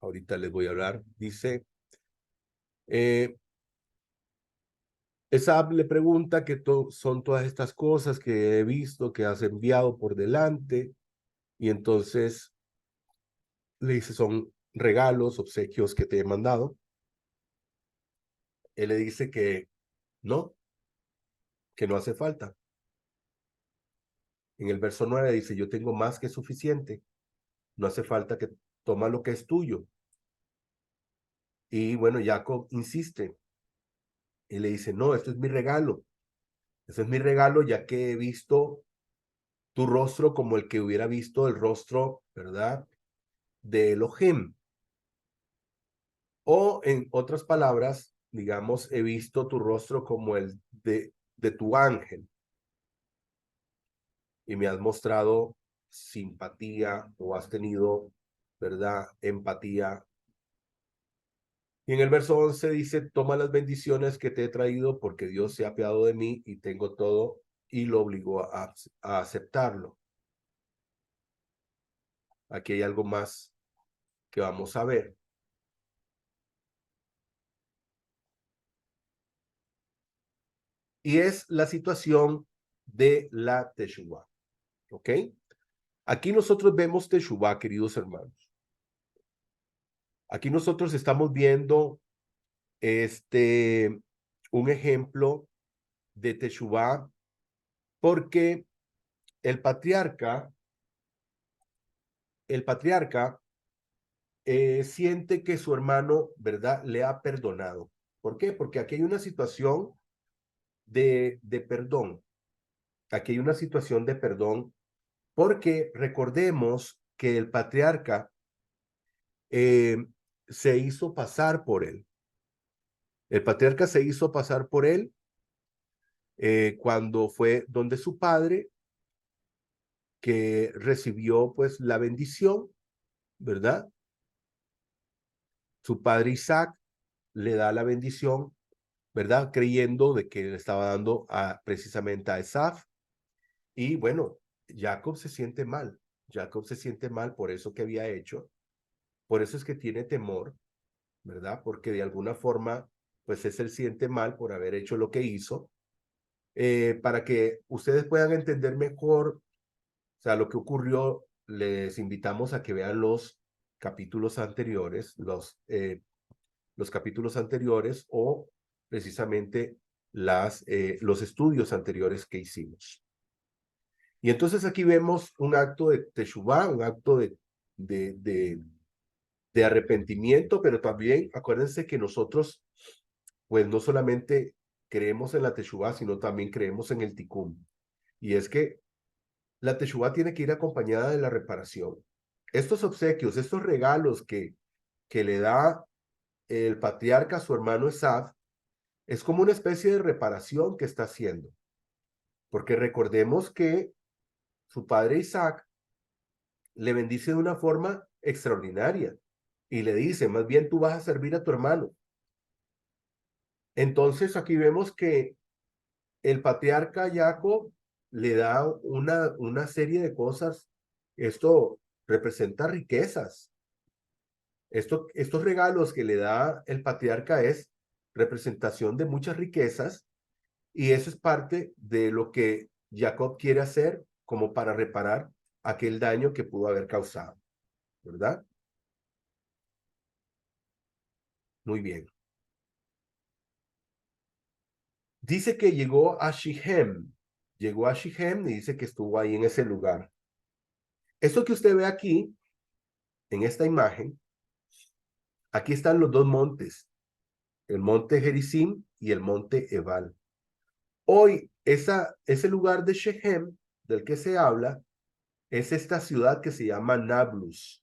Ahorita les voy a hablar. Dice, Esab le pregunta qué son todas estas cosas que he visto, que has enviado por delante. Y entonces le dice, son regalos, obsequios que te he mandado. Él le dice que no hace falta. En el verso 9 dice, yo tengo más que suficiente. No hace falta que toma lo que es tuyo. Y bueno, Jacob insiste y le dice, no, esto es mi regalo. Este es mi regalo ya que he visto tu rostro como el que hubiera visto el rostro, ¿verdad? De Elohim. O en otras palabras, digamos, he visto tu rostro como el de tu ángel y me has mostrado simpatía o has tenido, ¿verdad?, empatía. Y en el verso 11 dice, toma las bendiciones que te he traído porque Dios se ha apiadado de mí y tengo todo, y lo obligó a aceptarlo. Aquí hay algo más que vamos a ver. Y es la situación de la Teshuvah. ¿Ok? Aquí nosotros vemos Teshuvah, queridos hermanos. Aquí nosotros estamos viendo un ejemplo de Teshuvah porque el patriarca, el patriarca siente que su hermano, ¿verdad?, le ha perdonado. ¿Por qué? Porque aquí hay una situación de perdón. Aquí hay una situación de perdón porque recordemos que el patriarca eh, se hizo pasar por él. El patriarca se hizo pasar por él cuando fue donde su padre, que recibió pues la bendición, ¿verdad? Su padre Isaac le da la bendición, ¿verdad? Creyendo de que le estaba dando precisamente a Esaf. Y bueno, Jacob se siente mal. Jacob se siente mal por eso que había hecho. Por eso es que tiene temor, ¿verdad? Porque de alguna forma, pues él se siente mal por haber hecho lo que hizo. Para que ustedes puedan entender mejor, o sea, lo que ocurrió, les invitamos a que vean los capítulos anteriores, los capítulos anteriores o precisamente los estudios anteriores que hicimos. Y entonces aquí vemos un acto de teshuvá, un acto de, de, de arrepentimiento, pero también acuérdense que nosotros, pues no solamente creemos en la teshuvá, sino también creemos en el tikkun. Y es que la teshuvá tiene que ir acompañada de la reparación. Estos obsequios, estos regalos que le da el patriarca a su hermano Esaf, es como una especie de reparación que está haciendo. Porque recordemos que su padre Isaac le bendice de una forma extraordinaria y le dice, más bien tú vas a servir a tu hermano. Entonces aquí vemos que el patriarca Jacob le da una serie de cosas. Esto representa riquezas. Estos regalos que le da el patriarca es representación de muchas riquezas y eso es parte de lo que Jacob quiere hacer como para reparar aquel daño que pudo haber causado, ¿verdad? Muy bien. Dice que llegó a Shechem y dice que estuvo ahí en ese lugar. Esto que usted ve aquí, en esta imagen, aquí están los dos montes, el monte Gerizim y el monte Ebal. Hoy, ese lugar de Shechem, del que se habla, es esta ciudad que se llama Nablus.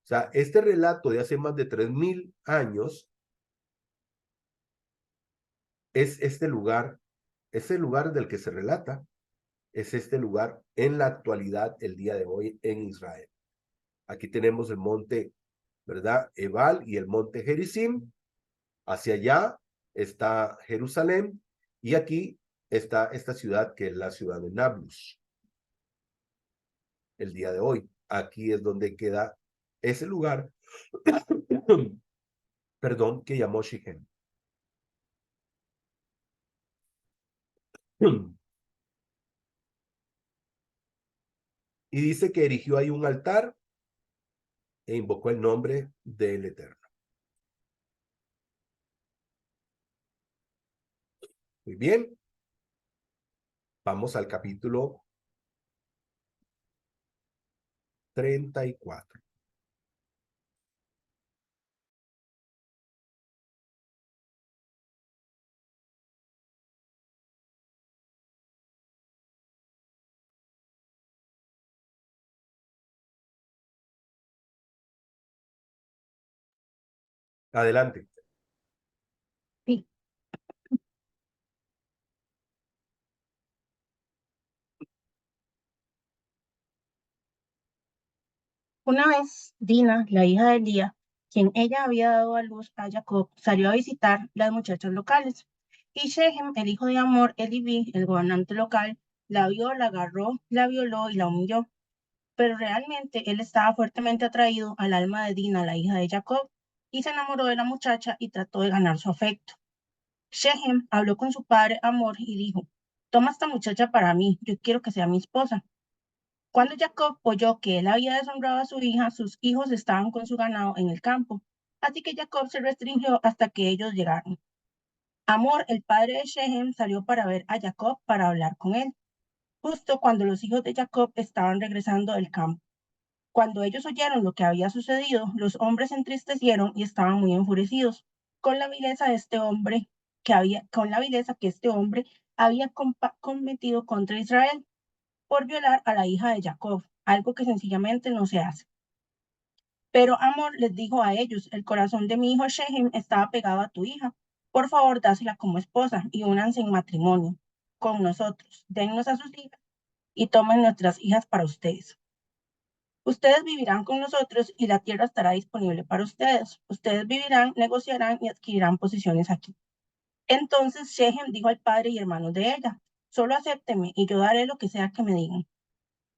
O sea, este relato de hace más de 3000 años es este lugar del que se relata, es este lugar en la actualidad, el día de hoy en Israel. Aquí tenemos el monte, ¿verdad? Ebal y el monte Gerizim. Hacia allá está Jerusalén y aquí está esta ciudad que es la ciudad de Nablus. El día de hoy, aquí es donde queda ese lugar, perdón, que llamó Shechem. Y dice que erigió ahí un altar e invocó el nombre del Eterno. Muy bien, vamos al capítulo 34. Adelante. Sí. Una vez, Dina, la hija de Lía, quien ella había dado a luz a Jacob, salió a visitar las muchachas locales. Y Shechem, el hijo de Hamor, Eliví, el gobernante local, la vio, la agarró, la violó y la humilló. Pero realmente él estaba fuertemente atraído al alma de Dina, la hija de Jacob, y se enamoró de la muchacha y trató de ganar su afecto. Shechem habló con su padre Hamor y dijo: Toma esta muchacha para mí, yo quiero que sea mi esposa. Cuando Jacob oyó que él había deshonrado a su hija, sus hijos estaban con su ganado en el campo. Así que Jacob se restringió hasta que ellos llegaron. Hamor, el padre de Shechem, salió para ver a Jacob para hablar con él, justo cuando los hijos de Jacob estaban regresando del campo. Cuando ellos oyeron lo que había sucedido, los hombres se entristecieron y estaban muy enfurecidos con la vileza de este hombre con la vileza que este hombre había cometido contra Israel por violar a la hija de Jacob, algo que sencillamente no se hace. Pero Amor les dijo a ellos: el corazón de mi hijo Shechem estaba pegado a tu hija. Por favor, dásela como esposa y únanse en matrimonio con nosotros. Dennos a sus hijas y tomen nuestras hijas para ustedes. Ustedes vivirán con nosotros y la tierra estará disponible para ustedes. Ustedes vivirán, negociarán y adquirirán posiciones aquí. Entonces Shechem dijo al padre y hermanos de ella: solo acépteme y yo daré lo que sea que me digan.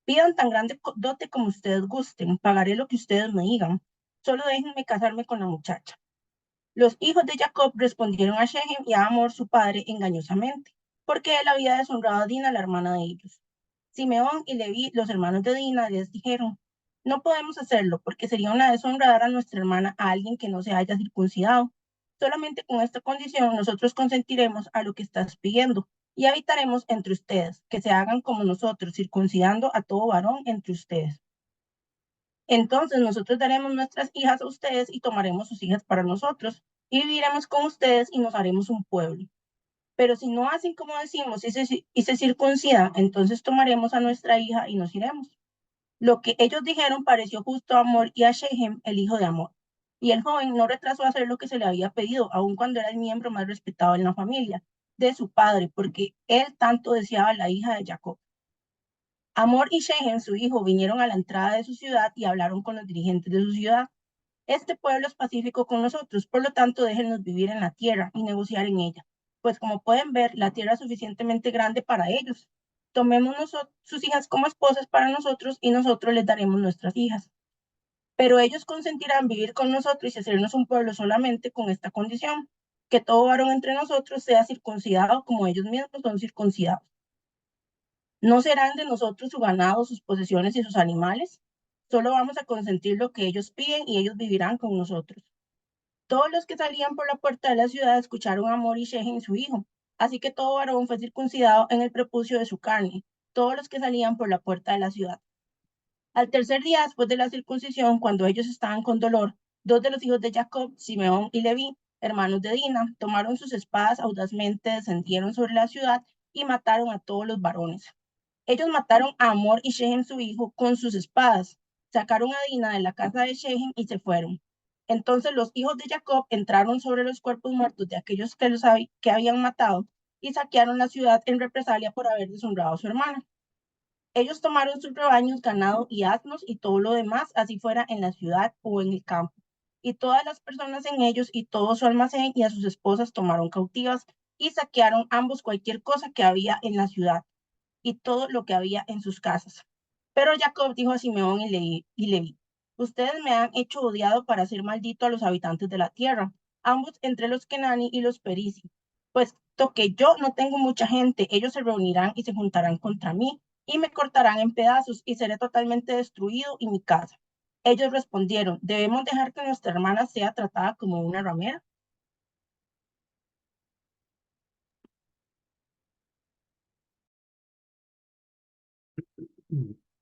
Pidan tan grande dote como ustedes gusten, pagaré lo que ustedes me digan. Solo déjenme casarme con la muchacha. Los hijos de Jacob respondieron a Shechem y a Hamor su padre engañosamente, porque él había deshonrado a Dina, la hermana de ellos. Simeón y Leví, los hermanos de Dina, les dijeron: no podemos hacerlo, porque sería una deshonra dar a nuestra hermana a alguien que no se haya circuncidado. Solamente con esta condición nosotros consentiremos a lo que estás pidiendo y habitaremos entre ustedes, que se hagan como nosotros, circuncidando a todo varón entre ustedes. Entonces nosotros daremos nuestras hijas a ustedes y tomaremos sus hijas para nosotros, y viviremos con ustedes y nos haremos un pueblo. Pero si no hacen como decimos y se circuncidan, entonces tomaremos a nuestra hija y nos iremos. Lo que ellos dijeron pareció justo a Hamor y a Shechem, el hijo de Hamor. Y el joven no retrasó a hacer lo que se le había pedido, aun cuando era el miembro más respetado en la familia de su padre, porque él tanto deseaba a la hija de Jacob. Hamor y Shechem, su hijo, vinieron a la entrada de su ciudad y hablaron con los dirigentes de su ciudad. Este pueblo es pacífico con nosotros, por lo tanto déjennos vivir en la tierra y negociar en ella, pues como pueden ver, la tierra es suficientemente grande para ellos. Tomemos sus hijas como esposas para nosotros y nosotros les daremos nuestras hijas. Pero ellos consentirán vivir con nosotros y hacernos un pueblo solamente con esta condición: que todo varón entre nosotros sea circuncidado como ellos mismos son circuncidados. No serán de nosotros su ganado, sus posesiones y sus animales. Solo vamos a consentir lo que ellos piden y ellos vivirán con nosotros. Todos los que salían por la puerta de la ciudad escucharon a Hamor y Shechem, su hijo. Así que todo varón fue circuncidado en el prepucio de su carne, todos los que salían por la puerta de la ciudad. Al tercer día después de la circuncisión, cuando ellos estaban con dolor, dos de los hijos de Jacob, Simeón y Leví, hermanos de Dina, tomaron sus espadas audazmente, descendieron sobre la ciudad y mataron a todos los varones. Ellos mataron a Hamor y Shechem, su hijo, con sus espadas. Sacaron a Dina de la casa de Shechem y se fueron. Entonces los hijos de Jacob entraron sobre los cuerpos muertos de aquellos que habían matado y saquearon la ciudad en represalia por haber deshonrado a su hermana. Ellos tomaron sus rebaños, ganado y asnos y todo lo demás, así fuera en la ciudad o en el campo. Y todas las personas en ellos y todo su almacén y a sus esposas tomaron cautivas y saquearon ambos cualquier cosa que había en la ciudad y todo lo que había en sus casas. Pero Jacob dijo a Simeón y Leví: ustedes me han hecho odiado para hacer maldito a los habitantes de la tierra, ambos entre los Kenani y los Perisi. Puesto que yo no tengo mucha gente, ellos se reunirán y se juntarán contra mí, y me cortarán en pedazos, y seré totalmente destruido y mi casa. Ellos respondieron: ¿debemos dejar que nuestra hermana sea tratada como una ramera?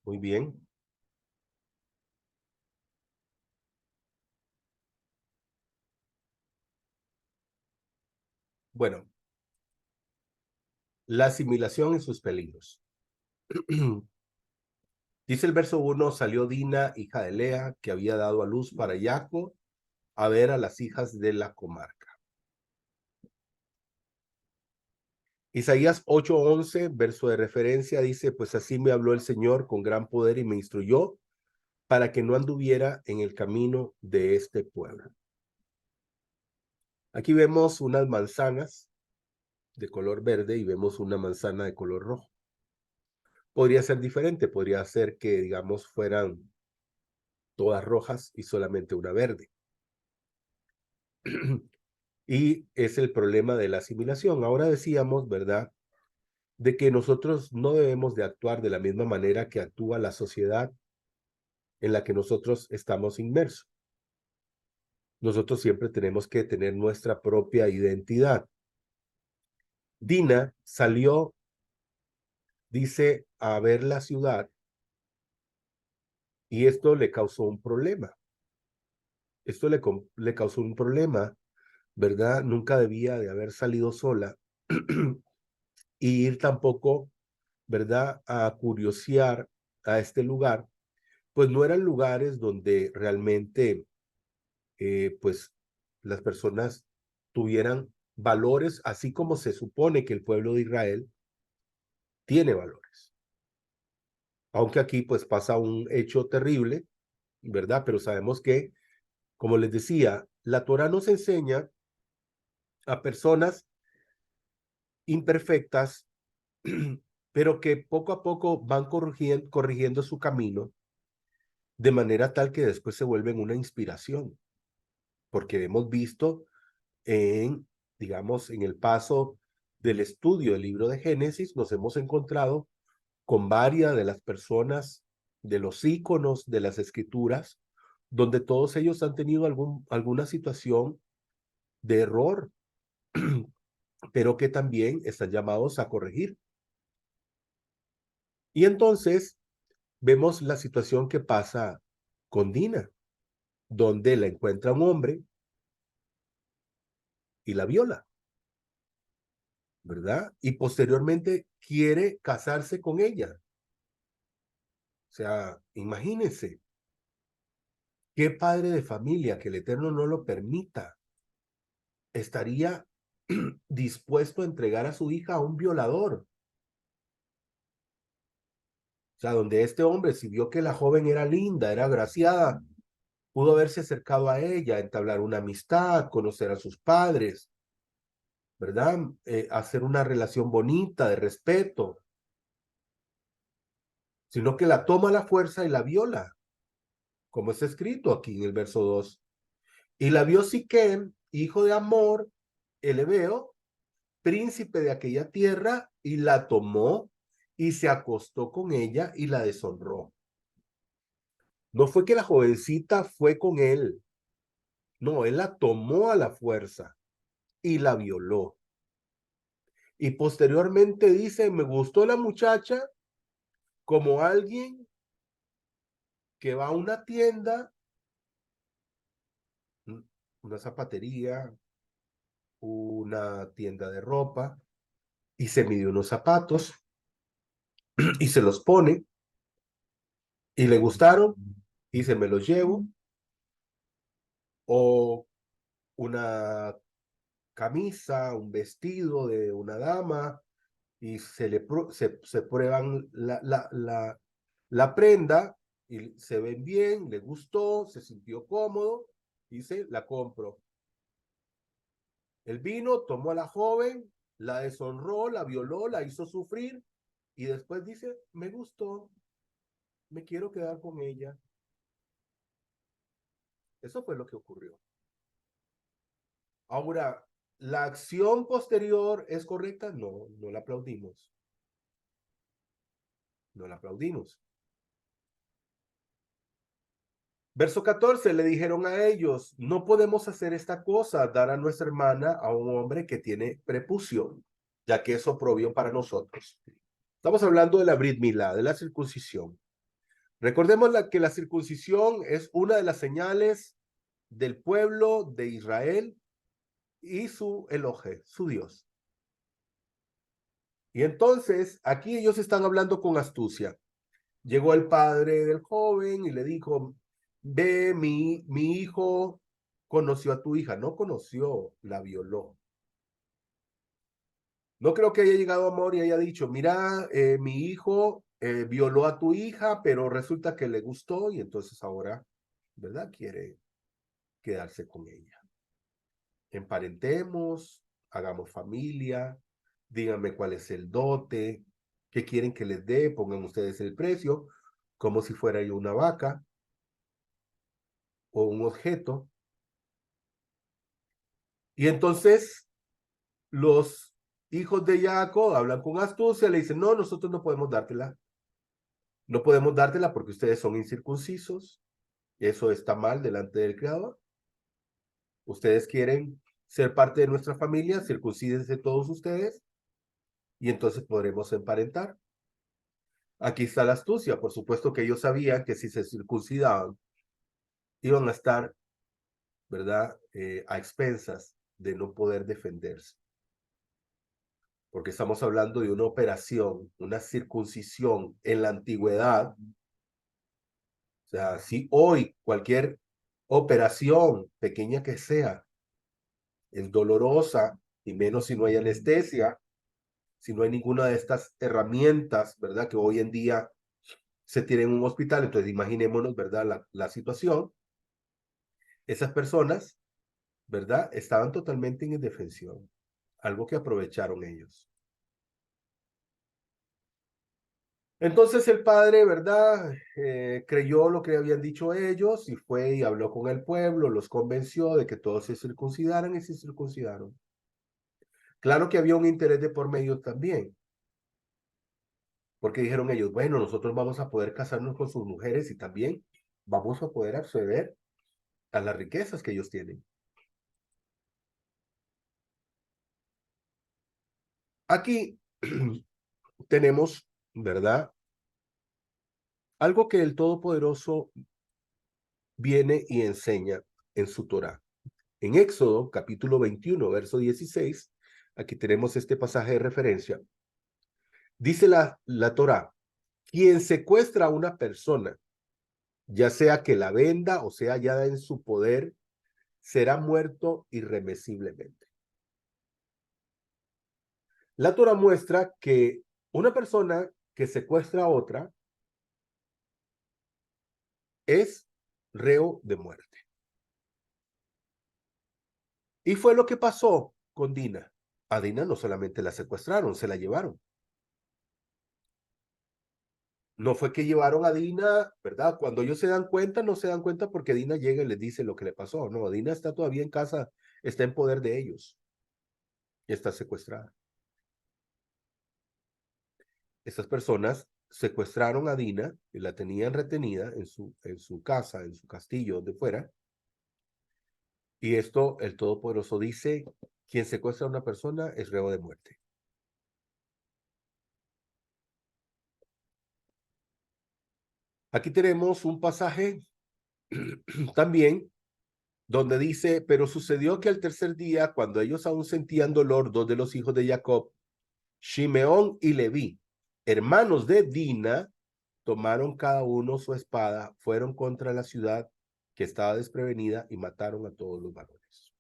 Muy bien. Bueno, la asimilación y sus peligros. Dice el verso 1: salió Dina, hija de Lea, que había dado a luz para Jacob, a ver a las hijas de la comarca. Isaías 8:11, verso de referencia, dice: pues así me habló el Señor con gran poder y me instruyó para que no anduviera en el camino de este pueblo. Aquí vemos unas manzanas de color verde y vemos una manzana de color rojo. Podría ser diferente, podría ser que, digamos, fueran todas rojas y solamente una verde. Y es el problema de la asimilación. Ahora decíamos, ¿verdad?, de que nosotros no debemos de actuar de la misma manera que actúa la sociedad en la que nosotros estamos inmersos. Nosotros siempre tenemos que tener nuestra propia identidad. Dina salió, dice, a ver la ciudad y esto le causó un problema. Esto le causó un problema, ¿verdad? Nunca debía de haber salido sola y ir tampoco, ¿verdad?, a curiosear a este lugar, pues no eran lugares donde realmente, pues, las personas tuvieran valores, así como se supone que el pueblo de Israel tiene valores. Aunque aquí, pues, pasa un hecho terrible, ¿verdad? Pero sabemos que, como les decía, la Torá nos enseña a personas imperfectas, pero que poco a poco van corrigiendo su camino de manera tal que después se vuelven una inspiración, porque hemos visto en, digamos, en el paso del estudio del libro de Génesis, nos hemos encontrado con varias de las personas, de los íconos de las escrituras, donde todos ellos han tenido alguna situación de error, pero que también están llamados a corregir. Y entonces vemos la situación que pasa con Dina, donde la encuentra un hombre y la viola, ¿verdad? Y posteriormente quiere casarse con ella. O sea, imagínense, qué padre de familia, que el Eterno no lo permita, estaría dispuesto a entregar a su hija a un violador. O sea, donde este hombre, si vio que la joven era linda, era agraciada, pudo haberse acercado a ella, entablar una amistad, conocer a sus padres, ¿verdad? Hacer una relación bonita, de respeto, sino que la toma a la fuerza y la viola, como está escrito aquí en el verso 2. Y la vio Siquem, hijo de Amor, el Hebeo, príncipe de aquella tierra, y la tomó y se acostó con ella y la deshonró. No fue que la jovencita fue con él, no, él la tomó a la fuerza y la violó. Y posteriormente dice, me gustó la muchacha como alguien que va a una tienda, una zapatería, una tienda de ropa, y se midió unos zapatos y se los pone y le gustaron y se me los llevo, o una camisa, un vestido de una dama y se prueban la prenda y se ven bien, le gustó, se sintió cómodo, dice, la compro. Él vino, tomó a la joven, la deshonró, la violó, la hizo sufrir y después dice, me gustó, me quiero quedar con ella. Eso fue lo que ocurrió. Ahora, ¿la acción posterior es correcta? No, no la aplaudimos. No la aplaudimos. Verso 14, le dijeron a ellos, no podemos hacer esta cosa, dar a nuestra hermana a un hombre que tiene prepucio, ya que eso provió para nosotros. Estamos hablando de la Brit Milá, de la circuncisión. Recordemos que la circuncisión es una de las señales del pueblo de Israel y su Elohe, su Dios. Y entonces, aquí ellos están hablando con astucia. Llegó el padre del joven y le dijo, ve, mi hijo conoció a tu hija. No conoció, la violó. No creo que haya llegado Amor y haya dicho, mira, mi hijo violó a tu hija, pero resulta que le gustó y entonces ahora, ¿verdad? Quiere quedarse con ella. Emparentemos, hagamos familia, díganme cuál es el dote, qué quieren que les dé, pongan ustedes el precio, como si fuera yo una vaca o un objeto. Y entonces los hijos de Jacob hablan con astucia, le dicen, no, nosotros no podemos dártela. No podemos dártela porque ustedes son incircuncisos. Eso está mal delante del Creador. Ustedes quieren ser parte de nuestra familia, circuncídense todos ustedes y entonces podremos emparentar. Aquí está la astucia. Por supuesto que ellos sabían que si se circuncidaban, iban a estar, ¿verdad?, a expensas de no poder defenderse. Porque estamos hablando de una operación, una circuncisión en la antigüedad. O sea, si hoy cualquier operación, pequeña que sea, es dolorosa, y menos si no hay anestesia, si no hay ninguna de estas herramientas, ¿verdad?, que hoy en día se tiene en un hospital, entonces imaginémonos, ¿verdad?, la situación. Esas personas, ¿verdad?, estaban totalmente en indefensión, algo que aprovecharon ellos. Entonces el padre, ¿verdad?, creyó lo que habían dicho ellos y fue y habló con el pueblo, los convenció de que todos se circuncidaran y se circuncidaron. Claro que había un interés de por medio también, porque dijeron ellos, bueno, nosotros vamos a poder casarnos con sus mujeres y también vamos a poder acceder a las riquezas que ellos tienen. Aquí tenemos, ¿verdad?, algo que el Todopoderoso viene y enseña en su Torá. En Éxodo, capítulo 21, verso 16, aquí tenemos este pasaje de referencia. Dice la Torá, quien secuestra a una persona, ya sea que la venda o sea hallada en su poder, será muerto irremisiblemente. La Torá muestra que una persona que secuestra a otra es reo de muerte. Y fue lo que pasó con Dina. A Dina no solamente la secuestraron, se la llevaron. No fue que llevaron a Dina, ¿verdad? Cuando ellos se dan cuenta, no se dan cuenta porque Dina llega y les dice lo que le pasó. No, Dina está todavía en casa, está en poder de ellos. Y está secuestrada. Estas personas secuestraron a Dina y la tenían retenida en su casa, en su castillo, donde fuera. Y esto, el Todopoderoso dice, quien secuestra a una persona es reo de muerte. Aquí tenemos un pasaje también donde dice, pero sucedió que al tercer día, cuando ellos aún sentían dolor, dos de los hijos de Jacob, Shimeón y Leví, hermanos de Dina, tomaron cada uno su espada, fueron contra la ciudad que estaba desprevenida y mataron a todos los varones.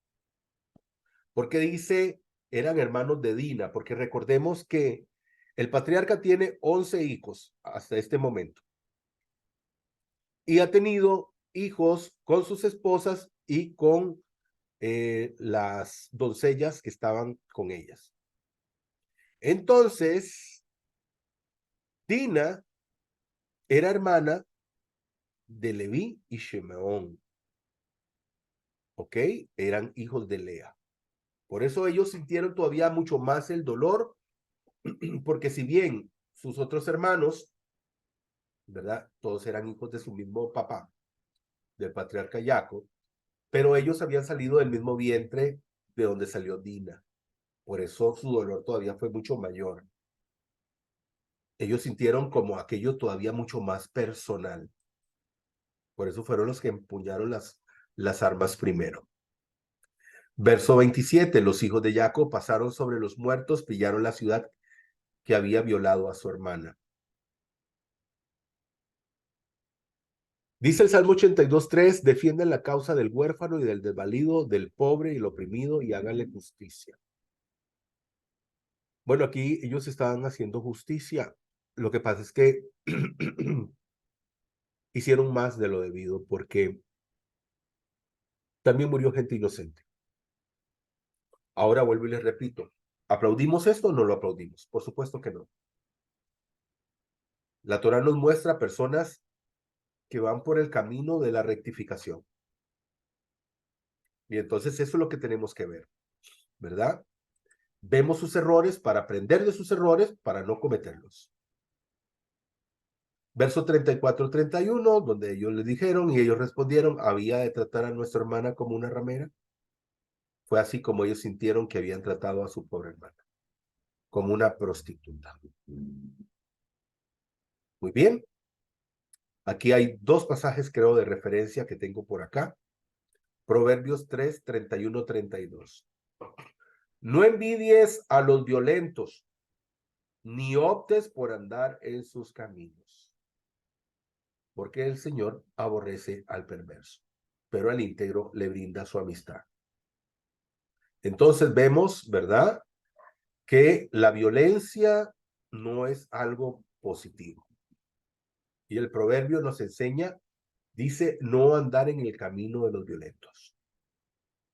¿Por qué dice eran hermanos de Dina? Porque recordemos que el patriarca tiene 11 hijos hasta este momento y ha tenido hijos con sus esposas y con las doncellas que estaban con ellas. Entonces, Dina era hermana de Leví y Shimeón. ¿Ok? Eran hijos de Lea. Por eso ellos sintieron todavía mucho más el dolor, porque si bien sus otros hermanos, ¿verdad?, todos eran hijos de su mismo papá, del patriarca Jacob, pero ellos habían salido del mismo vientre de donde salió Dina. Por eso su dolor todavía fue mucho mayor. Ellos sintieron como aquello todavía mucho más personal. Por eso fueron los que empuñaron las armas primero. Verso 27, los hijos de Jacob pasaron sobre los muertos, pillaron la ciudad que había violado a su hermana. Dice el Salmo 82:3, defiendan la causa del huérfano y del desvalido, del pobre y el oprimido, y háganle justicia. Bueno, aquí ellos estaban haciendo justicia. Lo que pasa es que hicieron más de lo debido porque también murió gente inocente. Ahora vuelvo y les repito, ¿aplaudimos esto o no lo aplaudimos? Por supuesto que no. La Torá nos muestra personas que van por el camino de la rectificación. Y entonces eso es lo que tenemos que ver, ¿verdad? Vemos sus errores para aprender de sus errores para no cometerlos. Verso 34-31, donde ellos le dijeron y ellos respondieron, ¿había de tratar a nuestra hermana como una ramera? Fue así como ellos sintieron que habían tratado a su pobre hermana, como una prostituta. Muy bien. Aquí hay dos pasajes, creo, de referencia que tengo por acá. Proverbios 3, 31, 32. No envidies a los violentos, ni optes por andar en sus caminos, porque el Señor aborrece al perverso, pero al íntegro le brinda su amistad. Entonces vemos, ¿verdad?, que la violencia no es algo positivo. Y el proverbio nos enseña, dice, no andar en el camino de los violentos.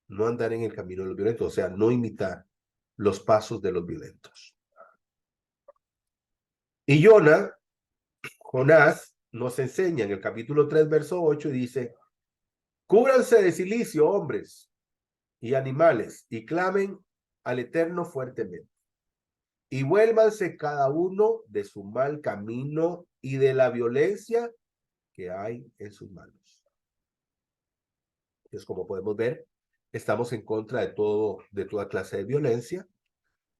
No andar en el camino de los violentos, o sea, no imitar los pasos de los violentos. Y Jonás, nos enseña en el capítulo 3, verso 8, y dice, cúbranse de cilicio, hombres y animales, y clamen al Eterno fuertemente. Y vuélvanse cada uno de su mal camino y de la violencia que hay en sus manos. Entonces, como podemos ver, estamos en contra de toda clase de violencia,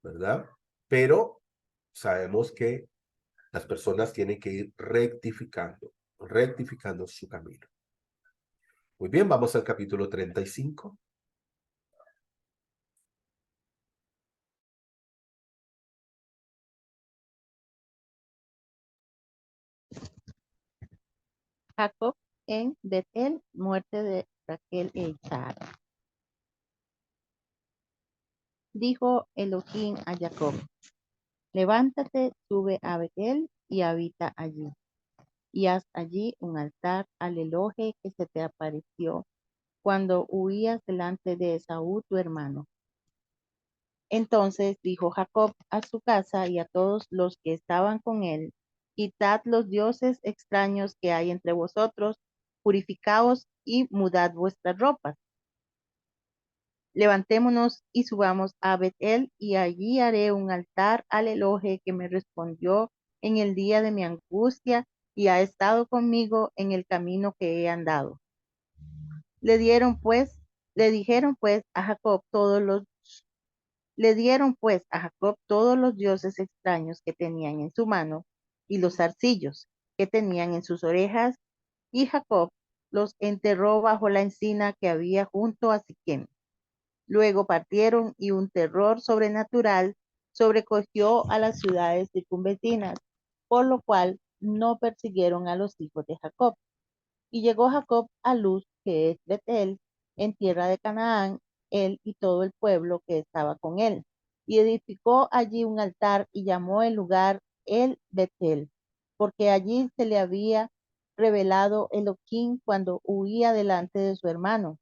¿verdad? Pero sabemos que las personas tienen que ir rectificando su camino. Muy bien, vamos al capítulo 35. Jacob en Betel, muerte de Raquel e Isaac. Dijo Elohim a Jacob, levántate, sube a Betel y habita allí, y haz allí un altar al Elohe que se te apareció cuando huías delante de Esaú tu hermano. Entonces dijo Jacob a su casa y a todos los que estaban con él, quitad los dioses extraños que hay entre vosotros, purificaos y mudad vuestras ropas. Levantémonos y subamos a Betel, y allí haré un altar al Elohe que me respondió en el día de mi angustia y ha estado conmigo en el camino que he andado. Le dieron pues a Jacob todos los dioses extraños que tenían en su mano y los zarcillos que tenían en sus orejas, y Jacob los enterró bajo la encina que había junto a Siquem. Luego partieron y un terror sobrenatural sobrecogió a las ciudades circunvecinas, por lo cual no persiguieron a los hijos de Jacob. Y llegó Jacob a Luz, que es Betel, en tierra de Canaán, él y todo el pueblo que estaba con él. Y edificó allí un altar y llamó el lugar el Betel, porque allí se le había revelado Elohim cuando huía delante de su hermano.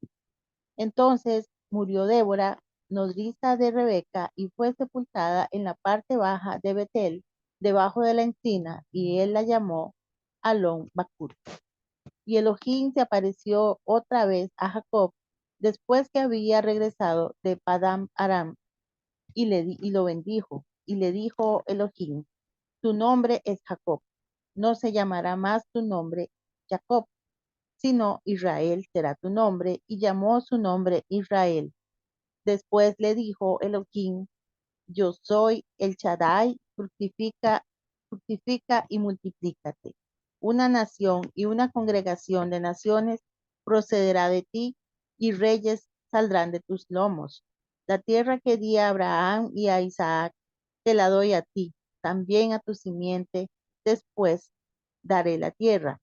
Entonces murió Débora, nodriza de Rebeca, y fue sepultada en la parte baja de Betel, debajo de la encina, y él la llamó Alon Bacut. Y Elohim se apareció otra vez a Jacob después que había regresado de Padam Aram, y lo bendijo. Y le dijo Elohim, tu nombre es Jacob, no se llamará más tu nombre Jacob, sino Israel será tu nombre, y llamó su nombre Israel. Después le dijo Elohim, yo soy el Shaddai, fructifica y multiplícate. Una nación y una congregación de naciones procederá de ti, y reyes saldrán de tus lomos. La tierra que di a Abraham y a Isaac, te la doy a ti, también a tu simiente, después daré la tierra.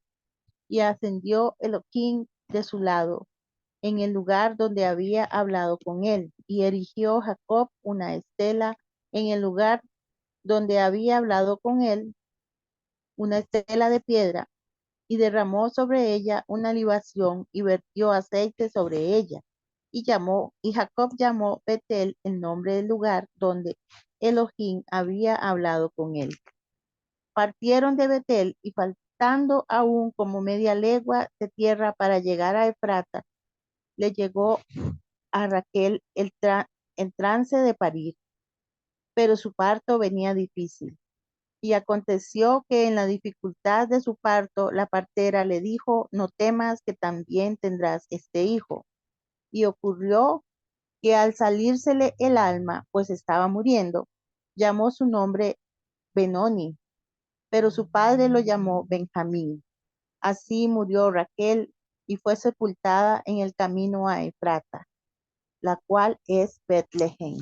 Y ascendió Elohim de su lado en el lugar donde había hablado con él, y erigió Jacob una estela en el lugar donde había hablado con él, una estela de piedra y derramó sobre ella una libación y vertió aceite sobre ella. Y Jacob llamó Betel el nombre del lugar donde Elohim había hablado con él. Partieron de Betel y faltando aún como media legua de tierra para llegar a Efrata, le llegó a Raquel el trance de parir, pero su parto venía difícil. Y aconteció que en la dificultad de su parto, la partera le dijo, no temas que también tendrás este hijo. Y ocurrió que al salírsele el alma, pues estaba muriendo, llamó su nombre Benoni, pero su padre lo llamó Benjamín. Así murió Raquel y fue sepultada en el camino a Efrata, la cual es Betlehem.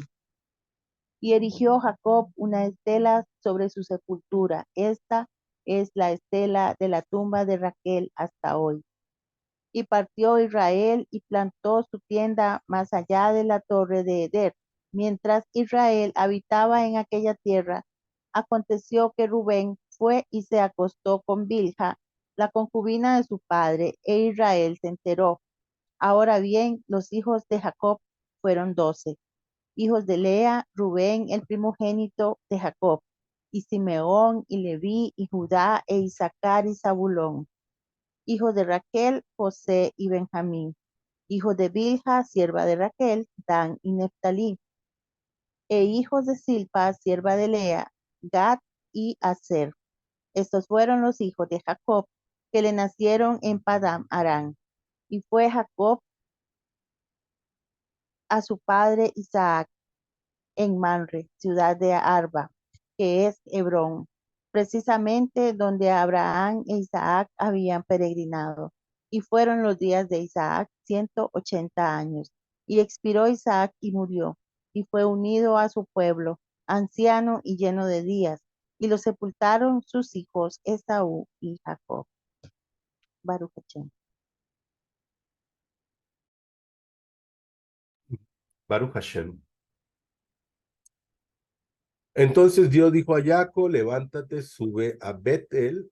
Y erigió Jacob una estela sobre su sepultura. Esta es la estela de la tumba de Raquel hasta hoy. Y partió Israel y plantó su tienda más allá de la torre de Eder. Mientras Israel habitaba en aquella tierra, aconteció que Rubén fue y se acostó con Bilha, la concubina de su padre, e Israel se enteró. Ahora bien, los hijos de Jacob fueron 12. Hijos de Lea, Rubén, el primogénito de Jacob, y Simeón, y Leví, y Judá, e Isaacar, y Zabulón. Hijos de Raquel, José y Benjamín. Hijos de Bilha, sierva de Raquel, Dan y Neftalí. E hijos de Silpa, sierva de Lea, Gad y Aser. Estos fueron los hijos de Jacob, que le nacieron en Padam Arán. Y fue Jacob a su padre Isaac en Manre, ciudad de Arba, que es Hebrón, precisamente donde Abraham e Isaac habían peregrinado. Y fueron los días de Isaac 180 años. Y expiró Isaac y murió, y fue unido a su pueblo, anciano y lleno de días, y lo sepultaron sus hijos Esaú y Jacob. Baruch Hashem. Baruch Hashem. Entonces Dios dijo a Jacob, levántate, sube a Betel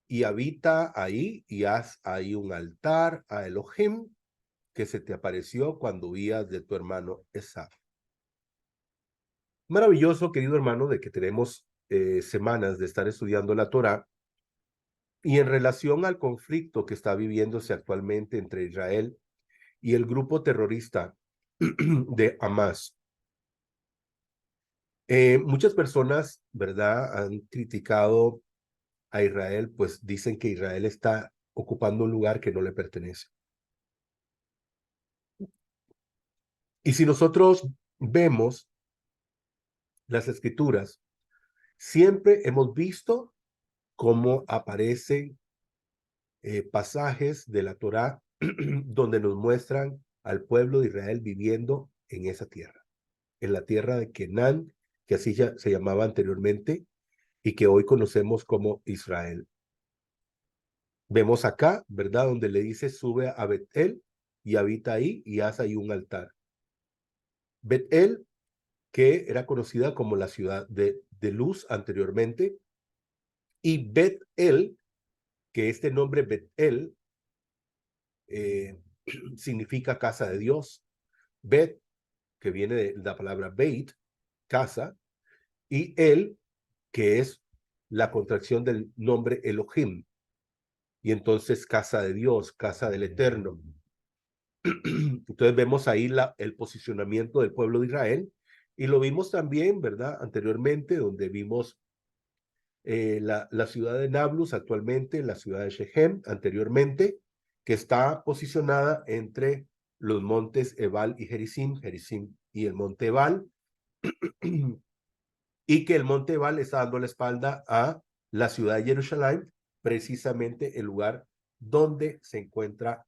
y habita ahí y haz ahí un altar a Elohim que se te apareció cuando huías de tu hermano Esaú. Maravilloso, querido hermano, de que tenemos semanas de estar estudiando la Torá y en relación al conflicto que está viviéndose actualmente entre Israel y el grupo terrorista de Hamas. Muchas personas, ¿verdad?, han criticado a Israel, pues dicen que Israel está ocupando un lugar que no le pertenece. Y si nosotros vemos las escrituras, siempre hemos visto cómo aparecen pasajes de la Torá donde nos muestran al pueblo de Israel viviendo en esa tierra, en la tierra de Canaán, que así ya se llamaba anteriormente y que hoy conocemos como Israel. Vemos acá, ¿verdad? Donde le dice, sube a Betel y habita ahí y haz ahí un altar. Betel, que era conocida como la ciudad de luz anteriormente, y Betel, que este nombre Betel significa casa de Dios. Bet, que viene de la palabra Beit, casa, y El, que es la contracción del nombre Elohim, y entonces casa de Dios, casa del Eterno. Entonces vemos ahí el posicionamiento del pueblo de Israel, y lo vimos también, ¿verdad?, anteriormente, donde vimos la ciudad de Nablus actualmente, la ciudad de Shechem anteriormente, que está posicionada entre los montes Ebal y Gerizim y el monte Ebal, y que el monte Ebal está dando la espalda a la ciudad de Jerusalén, precisamente el lugar donde se encontraba,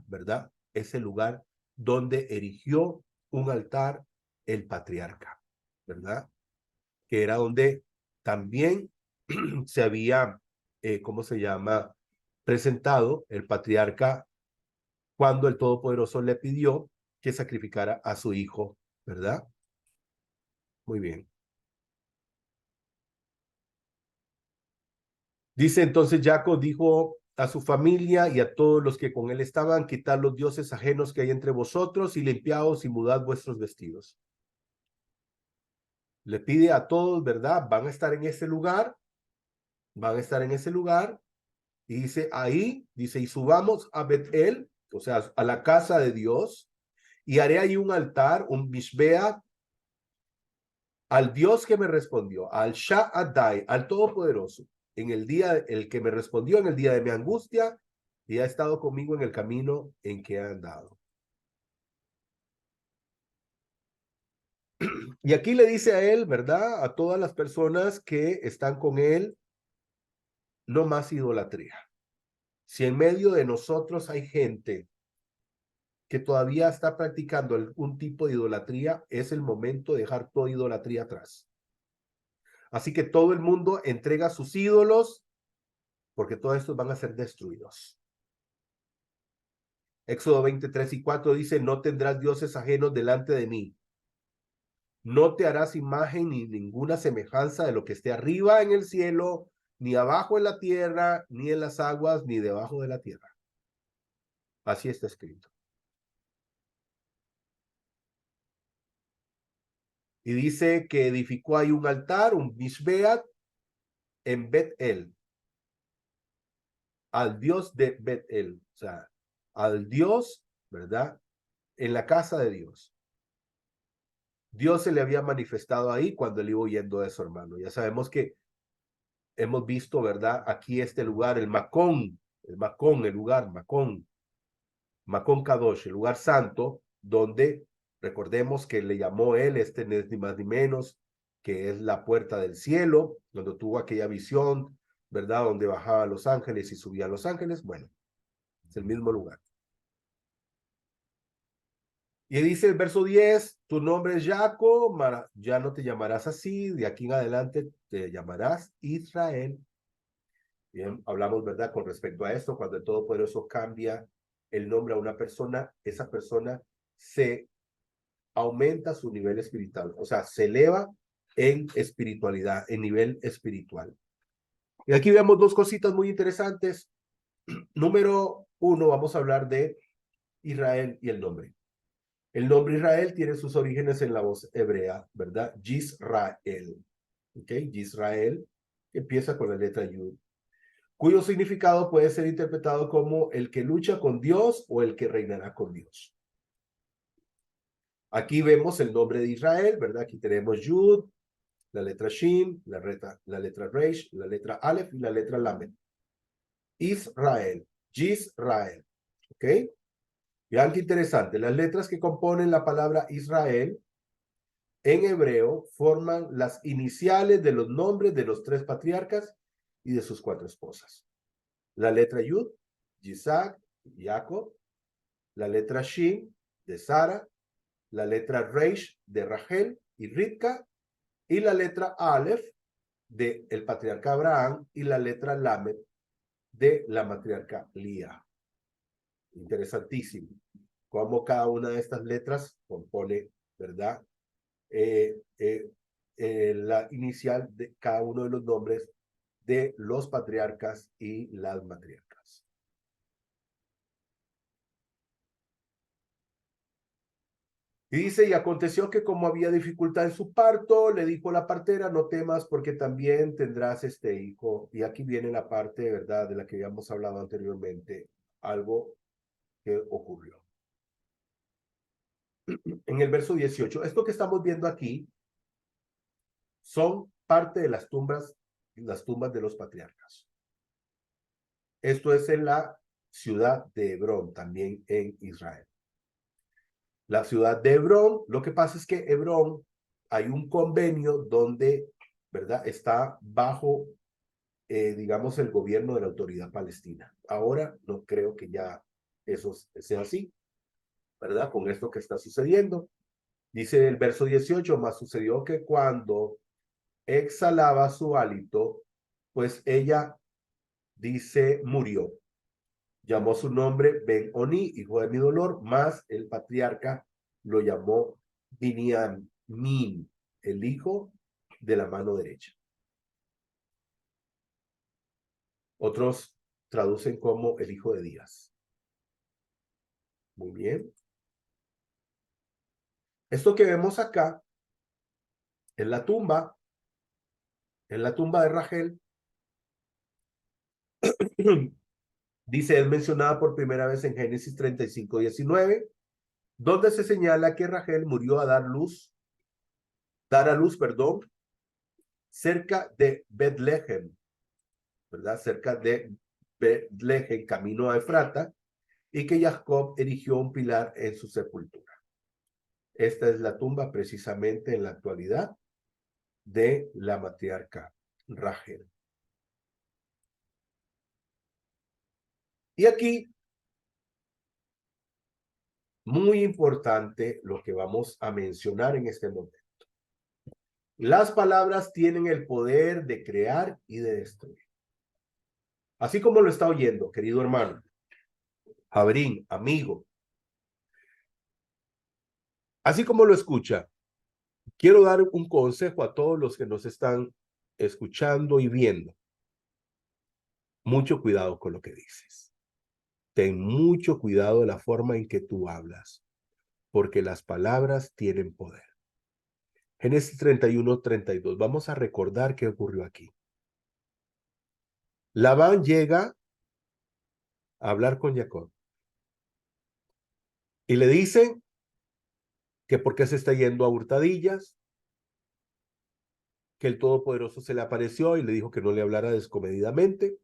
¿verdad? Ese lugar donde erigió un altar el patriarca, ¿verdad? Que era donde también se había, ¿cómo se llama?, presentado el patriarca cuando el Todopoderoso le pidió que sacrificara a su hijo, ¿verdad? Muy bien. Dice entonces Jacob dijo a su familia y a todos los que con él estaban, quitad los dioses ajenos que hay entre vosotros y limpiaos y mudad vuestros vestidos. Le pide a todos, ¿verdad? Van a estar en ese lugar, van a estar en ese lugar, y dice ahí, dice, y subamos a Betel, o sea, a la casa de Dios, y haré ahí un altar, un mishbeach, al Dios que me respondió, al Shaddai, al Todopoderoso, en el día, el que me respondió en el día de mi angustia, y ha estado conmigo en el camino en que he andado. Y aquí le dice a él, ¿verdad? A todas las personas que están con él, no más idolatría. Si en medio de nosotros hay gente que todavía está practicando algún tipo de idolatría, es el momento de dejar toda idolatría atrás. Así que todo el mundo entrega sus ídolos, porque todos estos van a ser destruidos. Éxodo 23:4 dice, no tendrás dioses ajenos delante de mí. No te harás imagen ni ninguna semejanza de lo que esté arriba en el cielo, ni abajo en la tierra, ni en las aguas, ni debajo de la tierra. Así está escrito. Y dice que edificó ahí un altar, un mishbeach, en Bet-El, al Dios de Bet-El, o sea, al Dios, ¿verdad? En la casa de Dios. Dios se le había manifestado ahí cuando él iba huyendo de su hermano. Ya sabemos que hemos visto, ¿verdad? Aquí este lugar, el Macón, el lugar, Macón Kadosh, el lugar santo, donde recordemos que le llamó él, este no es ni más ni menos, que es la puerta del cielo, donde tuvo aquella visión, ¿verdad? Donde bajaba a los ángeles y subía a los ángeles. Bueno, es el mismo lugar. Y dice el verso 10, tu nombre es Jacob, ya no te llamarás así, de aquí en adelante te llamarás Israel. Bien, hablamos, ¿verdad? Con respecto a esto, cuando el Todopoderoso cambia el nombre a una persona, esa persona se aumenta su nivel espiritual, o sea, se eleva en espiritualidad, en nivel espiritual. Y aquí vemos dos cositas muy interesantes. Número uno, vamos a hablar de Israel y el nombre. El nombre Israel tiene sus orígenes en la voz hebrea, ¿verdad? Yisrael, ¿ok? Yisrael, empieza con la letra Yud, cuyo significado puede ser interpretado como el que lucha con Dios o el que reinará con Dios. Aquí vemos el nombre de Israel, ¿verdad? Aquí tenemos Yud, la letra Shin, la letra Reish, la letra Aleph y la letra Lamed. Israel, Yisrael, ¿ok? Vean qué interesante, las letras que componen la palabra Israel en hebreo forman las iniciales de los nombres de los tres patriarcas y de sus cuatro esposas. La letra Yud, Yitzhak, Jacob, la letra Shin, de Sara, la letra Reish, de Rachel y Rivka, y la letra Aleph, de el patriarca Abraham, y la letra Lamed, de la matriarca Lía. Interesantísimo cómo cada una de estas letras compone, ¿verdad? La inicial de cada uno de los nombres de los patriarcas y las matriarcas. Y dice, y aconteció que como había dificultad en su parto, le dijo la partera, no temas porque también tendrás este hijo. Y aquí viene la parte, ¿verdad?, de la que habíamos hablado anteriormente, algo que ocurrió. En el verso 18, esto que estamos viendo aquí son parte de las tumbas de los patriarcas. Esto es en la ciudad de Hebrón, también en Israel. La ciudad de Hebrón, lo que pasa es que Hebrón hay un convenio donde, ¿verdad?, está bajo, digamos, el gobierno de la autoridad palestina. Ahora no creo que ya eso sea así, ¿verdad?, con esto que está sucediendo. Dice el verso 18, más sucedió que cuando exhalaba su hálito, pues ella, dice, murió. Llamó su nombre Ben-Oni, hijo de mi dolor, más el patriarca lo llamó Binyamin, el hijo de la mano derecha. Otros traducen como el hijo de Días. Muy bien. Esto que vemos acá, en la tumba de Rachel, dice, es mencionada por primera vez en Génesis 35:19, donde se señala que Rachel murió a dar a luz, cerca de Betlehem, ¿verdad? Cerca de Betlehem, camino a Efrata, y que Jacob erigió un pilar en su sepultura. Esta es la tumba precisamente en la actualidad de la matriarca Rachel. Y aquí, muy importante lo que vamos a mencionar en este momento. Las palabras tienen el poder de crear y de destruir. Así como lo está oyendo, querido hermano, Jabrín, amigo. Así como lo escucha, quiero dar un consejo a todos los que nos están escuchando y viendo. Mucho cuidado con lo que dices. Ten mucho cuidado de la forma en que tú hablas, porque las palabras tienen poder. Génesis 31:32. Vamos a recordar qué ocurrió aquí. Labán llega a hablar con Jacob y le dice que por qué se está yendo a hurtadillas, que el Todopoderoso se le apareció y le dijo que no le hablara descomedidamente,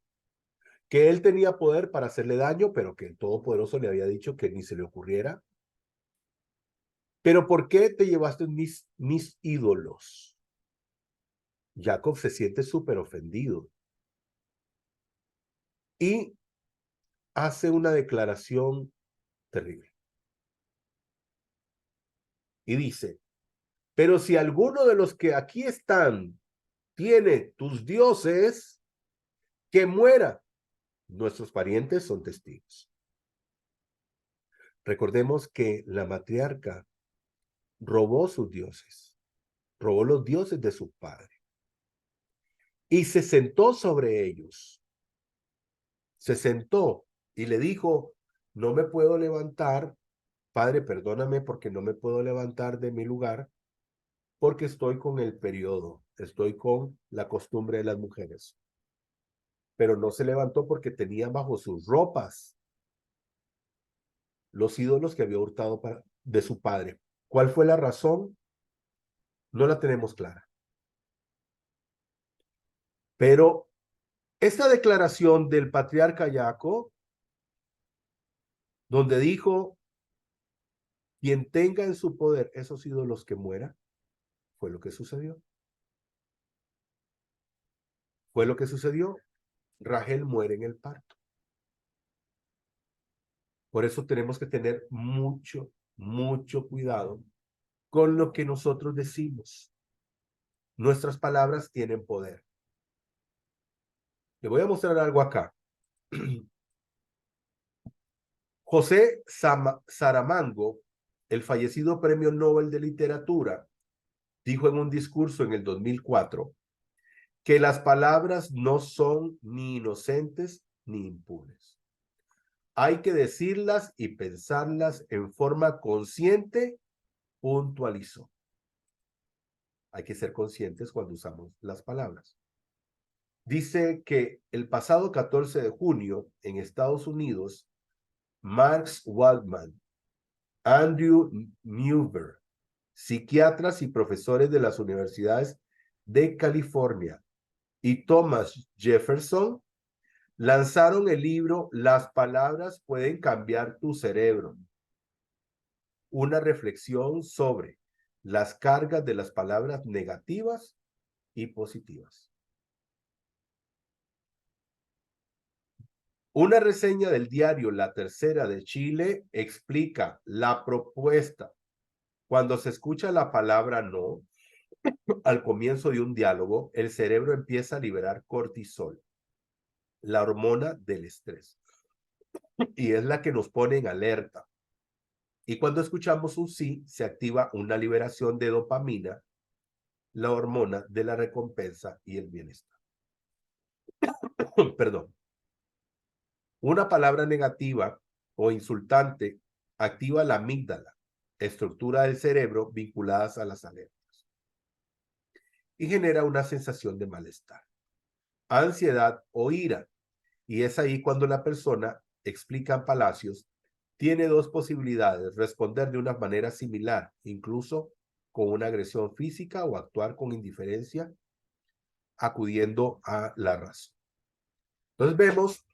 que él tenía poder para hacerle daño, pero que el Todopoderoso le había dicho que ni se le ocurriera. Pero ¿por qué te llevaste mis ídolos? Jacob se siente súper ofendido y hace una declaración terrible. Y dice, pero si alguno de los que aquí están tiene tus dioses, que muera. Nuestros parientes son testigos. Recordemos que la matriarca robó sus dioses, robó los dioses de su padre y se sentó sobre ellos. Se sentó y le dijo, no me puedo levantar, padre, perdóname porque no me puedo levantar de mi lugar porque estoy con el periodo, estoy con la costumbre de las mujeres. Pero no se levantó porque tenía bajo sus ropas los ídolos que había hurtado de su padre. ¿Cuál fue la razón? No la tenemos clara. Pero esta declaración del patriarca Jacob, donde dijo, quien tenga en su poder esos ídolos que muera, fue lo que sucedió. Fue lo que sucedió. Rachel muere en el parto. Por eso tenemos que tener mucho, mucho cuidado con lo que nosotros decimos. Nuestras palabras tienen poder. Le voy a mostrar algo acá. José Saramago, el fallecido Premio Nobel de Literatura, dijo en un discurso en el 2004 que las palabras no son ni inocentes ni impunes. Hay que decirlas y pensarlas en forma consciente, puntualizó. Hay que ser conscientes cuando usamos las palabras. Dice que el pasado 14 de junio en Estados Unidos, Max Waldman, Andrew Newber, psiquiatras y profesores de las universidades de California, y Thomas Jefferson lanzaron el libro Las palabras pueden cambiar tu cerebro. Una reflexión sobre las cargas de las palabras negativas y positivas. Una reseña del diario La Tercera de Chile explica la propuesta. Cuando se escucha la palabra no, al comienzo de un diálogo, el cerebro empieza a liberar cortisol, la hormona del estrés, y es la que nos pone en alerta. Y cuando escuchamos un sí, se activa una liberación de dopamina, la hormona de la recompensa y el bienestar. Perdón. Una palabra negativa o insultante activa la amígdala, estructura del cerebro vinculadas a las alertas, y genera una sensación de malestar, ansiedad o ira. Y es ahí cuando la persona, explica Palacios, tiene dos posibilidades: responder de una manera similar, incluso con una agresión física, o actuar con indiferencia, acudiendo a la razón. Entonces vemos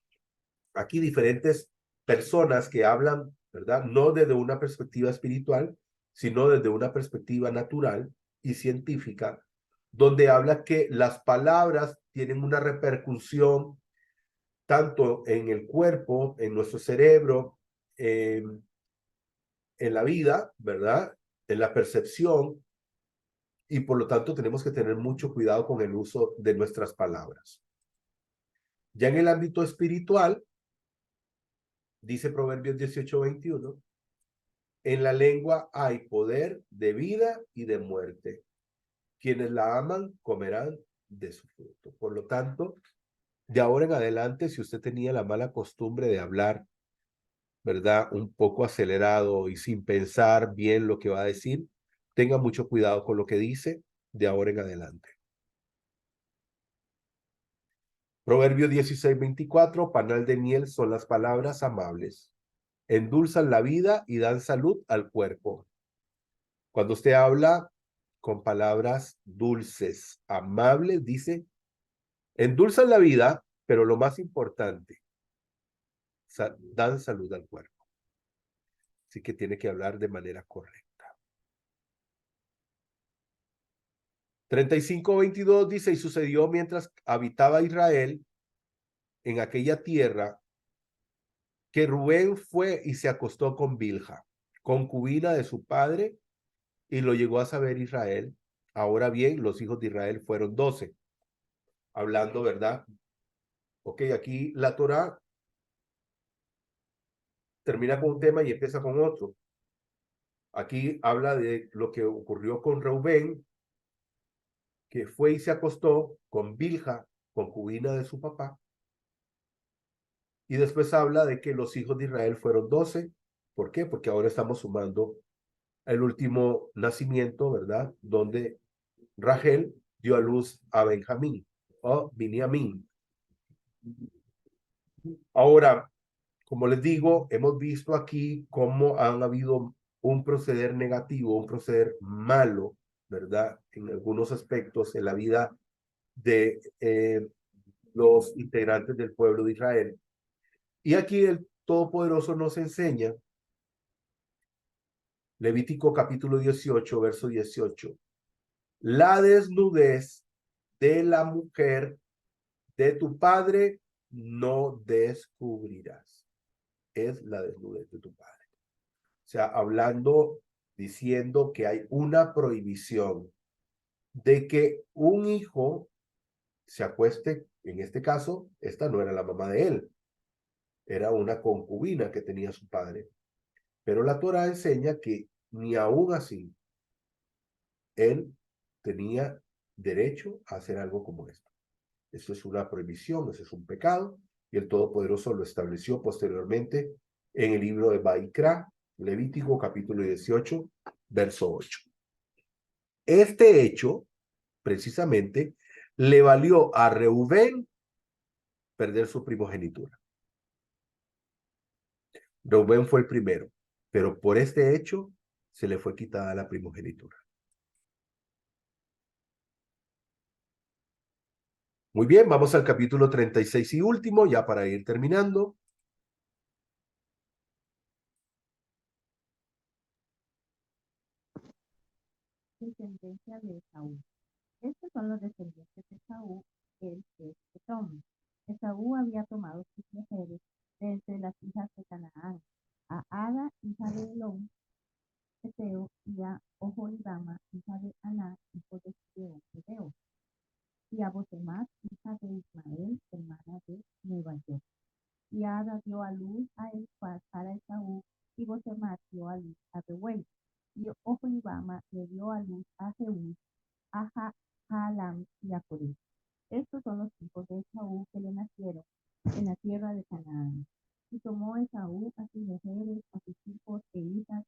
aquí diferentes personas que hablan, ¿verdad? No desde una perspectiva espiritual, sino desde una perspectiva natural y científica, donde habla que las palabras tienen una repercusión tanto en el cuerpo, en nuestro cerebro, en la vida, ¿verdad? En la percepción, y por lo tanto tenemos que tener mucho cuidado con el uso de nuestras palabras. Ya en el ámbito espiritual, dice Proverbios 18:21, en la lengua hay poder de vida y de muerte. Quienes la aman comerán de su fruto. Por lo tanto, de ahora en adelante, si usted tenía la mala costumbre de hablar, ¿verdad?, un poco acelerado y sin pensar bien lo que va a decir, tenga mucho cuidado con lo que dice de ahora en adelante. Proverbio 16:24, panal de miel son las palabras amables, endulzan la vida y dan salud al cuerpo. Cuando usted habla con palabras dulces, amables, dice, endulzan la vida, pero lo más importante, dan salud al cuerpo. Así que tiene que hablar de manera correcta. 35:22 dice, y sucedió mientras habitaba Israel en aquella tierra, que Rubén fue y se acostó con Bilha, concubina de su padre, y lo llegó a saber Israel. Ahora bien, los hijos de Israel fueron 12. Hablando, ¿verdad? Ok, aquí la Torá termina con un tema y empieza con otro. Aquí habla de lo que ocurrió con Rubén, que fue y se acostó con Bilha, concubina de su papá. Y después habla de que los hijos de Israel fueron 12. ¿Por qué? Porque ahora estamos sumando el último nacimiento, ¿verdad? Donde Rachel dio a luz a Benjamín o Biniamín. Ahora, como les digo, hemos visto aquí cómo han habido un proceder negativo, un proceder malo, ¿verdad? En algunos aspectos en la vida de los integrantes del pueblo de Israel. Y aquí el Todopoderoso nos enseña, Levítico capítulo 18, verso 18, la desnudez de la mujer de tu padre no descubrirás. Es la desnudez de tu padre. O sea, hablando, diciendo que hay una prohibición de que un hijo se acueste, en este caso, esta no era la mamá de él, era una concubina que tenía su padre. Pero la Torá enseña que ni aún así él tenía derecho a hacer algo como esto. Eso es una prohibición, eso es un pecado, y el Todopoderoso lo estableció posteriormente en el libro de Baikra, Levítico capítulo 18, verso 8. Este hecho, precisamente, le valió a Reubén perder su primogenitura. Reubén fue el primero, pero por este hecho se le fue quitada la primogenitura. Muy bien, vamos al capítulo 36 y último, ya para ir terminando. Descendencia de Esaú. Estos son los descendientes de Esaú, el que es Edom. Esaú había tomado sus mujeres de entre las hijas de Canaán, a Ada, hija de Elón, Eteo, y a Oholibama, hija de Aná, hijo de Gedeo, y a Bosemat, hija de Ismael, hermana de Nebayoth. Y Ada dio a luz a Elifaz para Esaú, y Bosemat dio a luz a Reuel. Y Oholibama le dio a luz a Jeús, a Jaalam y a Coré. Estos son los hijos de Esaú que le nacieron en la tierra de Canaán. Esaú a sus mujeres, a sus hijos e hijas,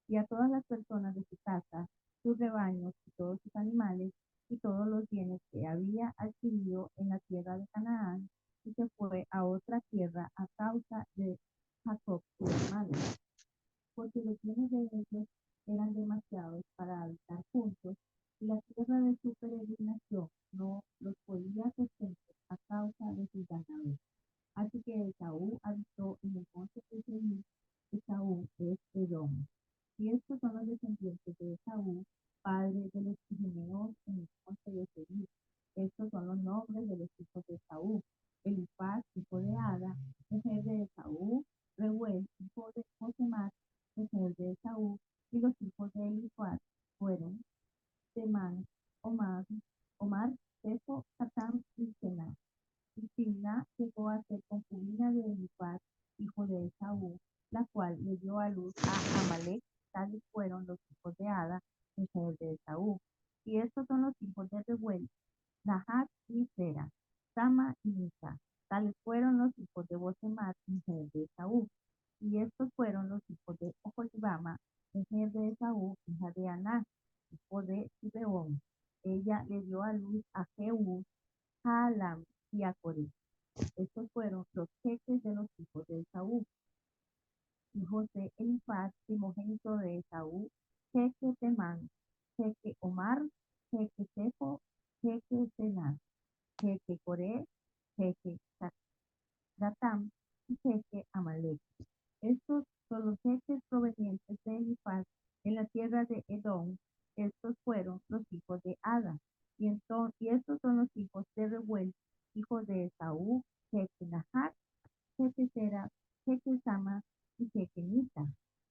y a todas las personas de su casa, sus rebaños y todos sus animales, y todos los bienes que había adquirido en la tierra de Canaán, y se fue a otra tierra a causa de Jacob su hermano, porque los bienes de ellos eran demasiados para habitar juntos, y la tierra de su peregrinación no los podía sostener a causa de sus ganados. Así que Esaú habitó en el monte de Seir. Esaú es Edom. Y estos son los descendientes de Esaú, padre de los Idumeos en el monte de Seir. Estos son los nombres de los hijos de Esaú: Elifaz, hijo de Ada, mujer de Esaú; Reuel, hijo de Josemar, mujer de Esaú. Y los hijos de Elifaz fueron Temán, Omar, Sefo, Hatam y Senaa. Y Timna llegó a ser concubina de Elifaz, hijo de Esaú, la cual le dio a luz a Amalek. Tales fueron los hijos de Ada, mujer de Esaú. Y estos son los hijos de Reuel: Nahat y Zera, Sama y Misa. Tales fueron los hijos de Bosemat, mujer de Esaú. Y estos fueron los hijos de Oholibama, mujer de Esaú, hija de Aná, hijo de Sibeón. Ella le dio a luz a Jeús, a Alam y a Coré. Estos fueron los jefes de los hijos de Esaú, hijos de Elifaz, primogénito de Esaú: Jeque Temán, Jeque Omar, Jeque Sefo, Jeque Senaz, Jeque Coré, Jeque Gatam y Jeque Amalek. Estos son los jefes provenientes de Elifaz en la tierra de Edom. Estos fueron los hijos de Ada. Y estos son los hijos de Reuel, hijo de Esaú: Jeque Nahat, Jeque Zera, Jeque Sama y Jeque Misa.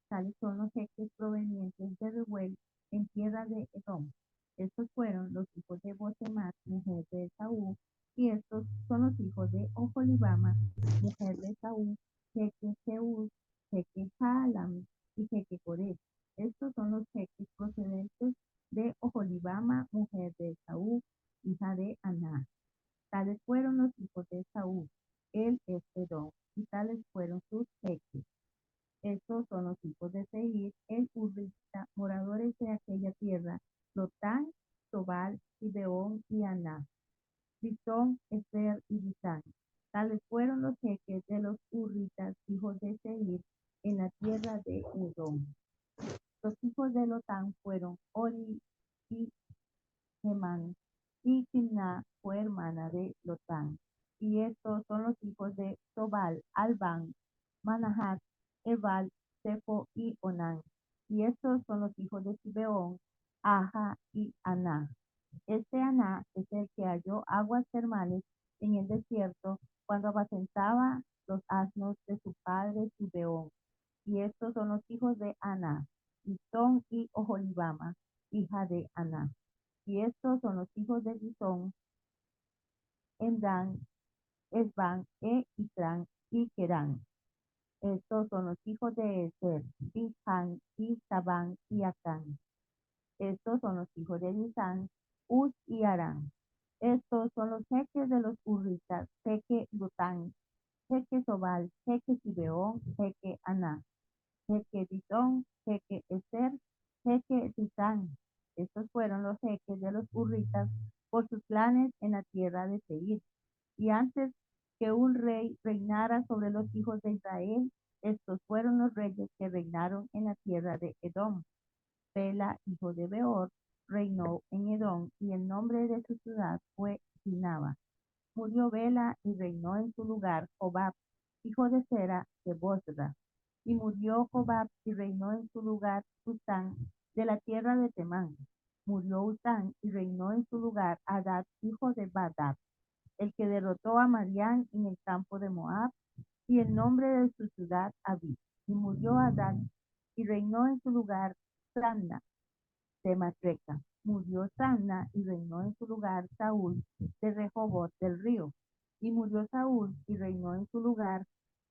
Tales son los jefes provenientes de Reuel en tierra de Edom. Estos fueron los hijos de Bosemat, mujer de Esaú. Y estos son los hijos de Oholibama, mujer de Esaú: Jeque Jeús, Jeque Jaalam y Jeque Coré. Estos son los jeques procedentes de Oholibama, mujer de Esaú, hija de Aná. Tales fueron los hijos de Esaú: él es Edom, y tales fueron sus jeques. Estos son los hijos de Seir, el hurrita, moradores de aquella tierra: Lotán, Sobal, Sibeón y Aná, Disón, Ezer y Disán. Tales fueron los jeques de los hurritas, hijos de Seir, en la tierra de Edom. Los hijos de Lotán fueron Ori y Gemán, y Timna fue hermana de Lotán. Y estos son los hijos de Sobal: Albán, Manahat, Ebal, Sefo y Onán. Y estos son los hijos de Sibeón: Aja y Aná. Este Aná es el que halló aguas termales en el desierto cuando apacentaba los asnos de su padre Sibeón. Y estos son los hijos de Aná: Disón y Oholibama, hija de Aná. Y estos son los hijos de Disón: Emdan, Esban, Itran y Kerán. Estos son los hijos de Ezer: Disán y Sabán y Acán. Estos son los hijos de Disán: Uz y Arán. Estos son los jeques de los hurritas: Jeque Lotán, Jeque Sobal, Jeque Sibeón, Jeque Aná, Jeque Disón, Jeque Ezer, Jeque Disán. Estos fueron los jeques de los hurritas por sus clanes en la tierra de Seir. Y antes que un rey reinara sobre los hijos de Israel, estos fueron los reyes que reinaron en la tierra de Edom. Bela, hijo de Beor, reinó en Edom, y el nombre de su ciudad fue Dinaba. Murió Bela y reinó en su lugar Jobab, hijo de Zera de Bosra. Y murió Jobab y reinó en su lugar Husán, de la tierra de Temán. Murió Husán y reinó en su lugar Hadad, hijo de Badad, el que derrotó a Madián en el campo de Moab, y el nombre de su ciudad Abid. Y murió Hadad y reinó en su lugar Sanna de Matreca. Murió Sanna y reinó en su lugar Saúl de Rehobot del río. Y murió Saúl y reinó en su lugar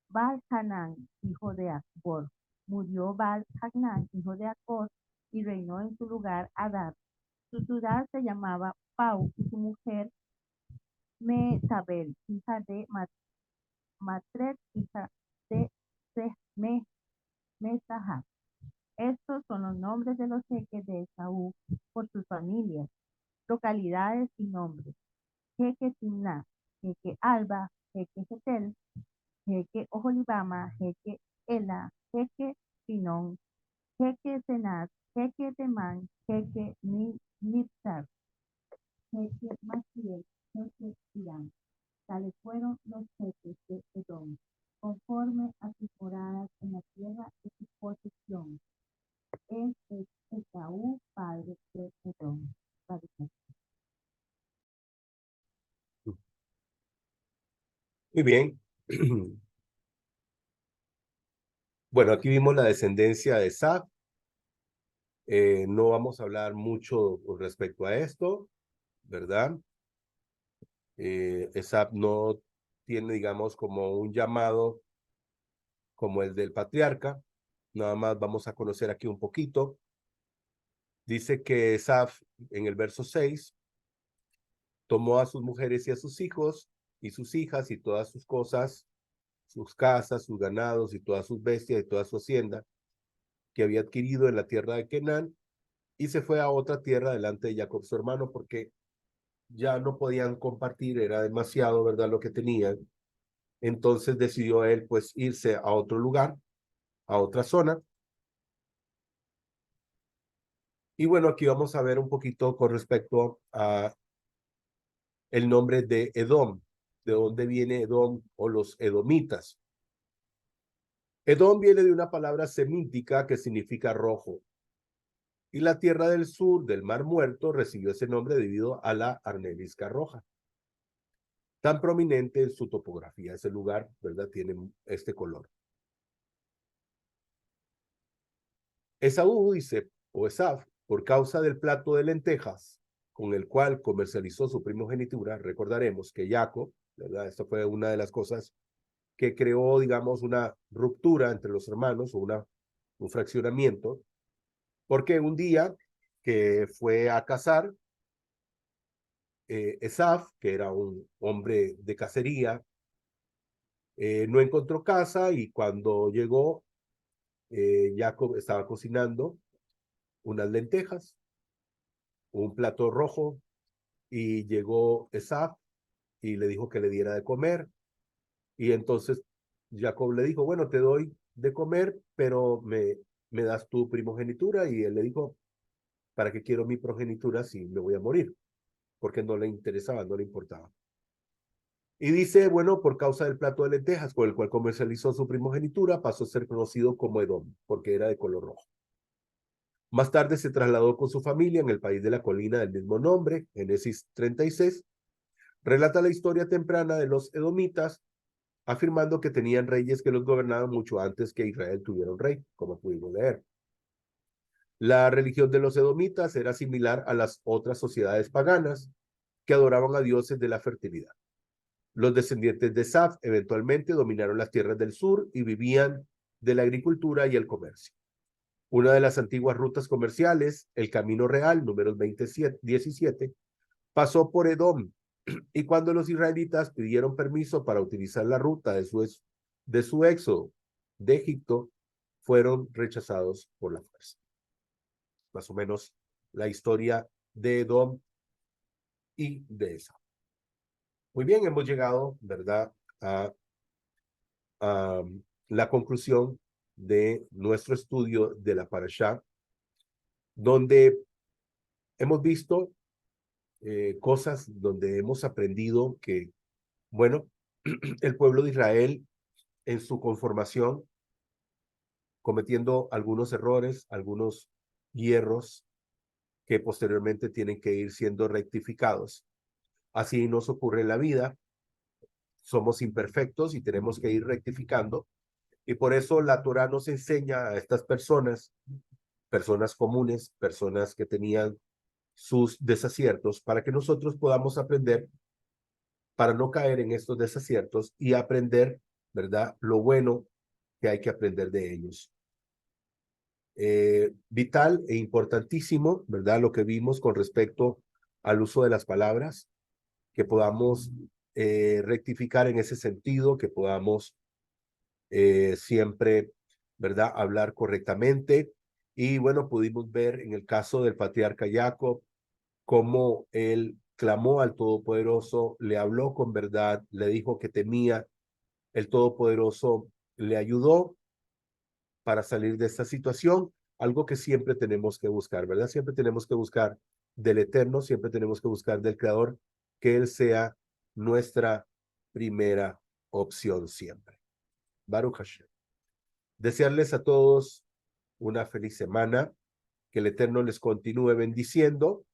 Baal-Hanán, hijo de Acbor. Murió Baal-Hanán, hijo de Acbor, y reinó en su lugar Adad. Su ciudad se llamaba Pau, y su mujer Metabel, hija de Matred, hija de Me, Mesahab. Estos son los nombres de los jeques de Esaú por sus familias, localidades y nombres: jeque Timná, jeque Alba, jeque Getel, jeque Oholibama, jeque Ela, jeque Pinón, jeque Senat, jeque Temán, jeque Nipsar, jeque Maciel, jeque Irán. Tales fueron los jeques de Edom, conforme a sus moradas en la tierra de su posesión. Este es Esaú, padre de Edom. Muy bien. Bueno, aquí vimos la descendencia de Esaf. No vamos a hablar mucho con respecto a esto, ¿verdad? Esaf no tiene, digamos, como un llamado como el del patriarca. Nada más vamos a conocer aquí un poquito. Dice que Esaf, en el verso 6, tomó a sus mujeres y a sus hijos y sus hijas y todas sus cosas, sus casas, sus ganados y todas sus bestias y toda su hacienda que había adquirido en la tierra de Canaán, y se fue a otra tierra delante de Jacob su hermano, porque ya no podían compartir, era demasiado, ¿verdad?, lo que tenían. Entonces decidió él, pues, irse a otro lugar, a otra zona. Y bueno, aquí vamos a ver un poquito con respecto a el nombre de Edom, de dónde viene Edom o los edomitas. Edom viene de una palabra semítica que significa rojo. Y la tierra del sur del Mar Muerto recibió ese nombre debido a la arenisca roja, tan prominente en su topografía. Ese lugar, ¿verdad?, tiene este color. Esaú dice, o Esaf, por causa del plato de lentejas con el cual comercializó su primogenitura, recordaremos que Jacob, ¿verdad?, esto fue una de las cosas que creó, digamos, una ruptura entre los hermanos o un fraccionamiento, porque un día que fue a cazar, Esaf, que era un hombre de cacería, no encontró casa, y cuando llegó, Jacob estaba cocinando unas lentejas, un plato rojo, y llegó Esaf y le dijo que le diera de comer. Y entonces Jacob le dijo, bueno, te doy de comer, pero me das tu primogenitura. Y él le dijo, ¿para qué quiero mi progenitura si me voy a morir? Porque no le interesaba, no le importaba. Y dice, bueno, por causa del plato de lentejas con el cual comercializó su primogenitura, pasó a ser conocido como Edom, porque era de color rojo. Más tarde se trasladó con su familia en el país de la colina del mismo nombre. Génesis 36 relata la historia temprana de los edomitas, afirmando que tenían reyes que los gobernaban mucho antes que Israel tuviera un rey, como pudimos leer. La religión de los edomitas era similar a las otras sociedades paganas que adoraban a dioses de la fertilidad. Los descendientes de Saf eventualmente dominaron las tierras del sur y vivían de la agricultura y el comercio. Una de las antiguas rutas comerciales, el Camino Real, números 17, pasó por Edom, y cuando los israelitas pidieron permiso para utilizar la ruta de su éxodo de Egipto, fueron rechazados por la fuerza. Más o menos la historia de Edom y de Esau. Muy bien, hemos llegado, ¿verdad?, a la conclusión de nuestro estudio de la Parashá, donde hemos visto cosas, donde hemos aprendido que, bueno, el pueblo de Israel en su conformación, cometiendo algunos errores, algunos hierros que posteriormente tienen que ir siendo rectificados. Así nos ocurre en la vida. Somos imperfectos y tenemos que ir rectificando. Y por eso la Torá nos enseña a estas personas, personas comunes, personas que tenían sus desaciertos, para que nosotros podamos aprender, para no caer en estos desaciertos y aprender, ¿verdad?, lo bueno que hay que aprender de ellos. Vital e importantísimo, ¿verdad?, lo que vimos con respecto al uso de las palabras, que podamos rectificar en ese sentido, que podamos siempre ¿verdad? Hablar correctamente. Y bueno, pudimos ver en el caso del patriarca Jacob cómo él clamó al Todopoderoso, le habló con verdad, le dijo que temía. El Todopoderoso le ayudó para salir de esta situación, algo que siempre tenemos que buscar, ¿verdad? Siempre tenemos que buscar del Eterno, siempre tenemos que buscar del Creador, que Él sea nuestra primera opción siempre. Baruch Hashem. Desearles a todos una feliz semana, que el Eterno les continúe bendiciendo.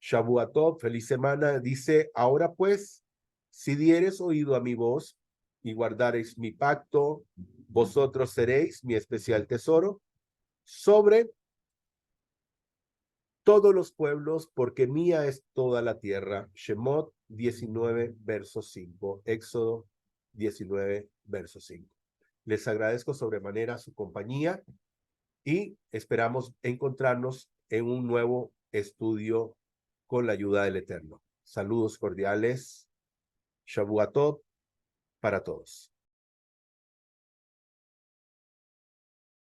Shavua Tov, feliz semana. Dice, ahora pues, si dieres oído a mi voz y guardareis mi pacto, vosotros seréis mi especial tesoro sobre todos los pueblos, porque mía es toda la tierra. Shemot 19, verso 5. Éxodo 19, verso 5. Les agradezco sobremanera su compañía y esperamos encontrarnos en un nuevo estudio con la ayuda del Eterno. Saludos cordiales. Shavua Tov para todos.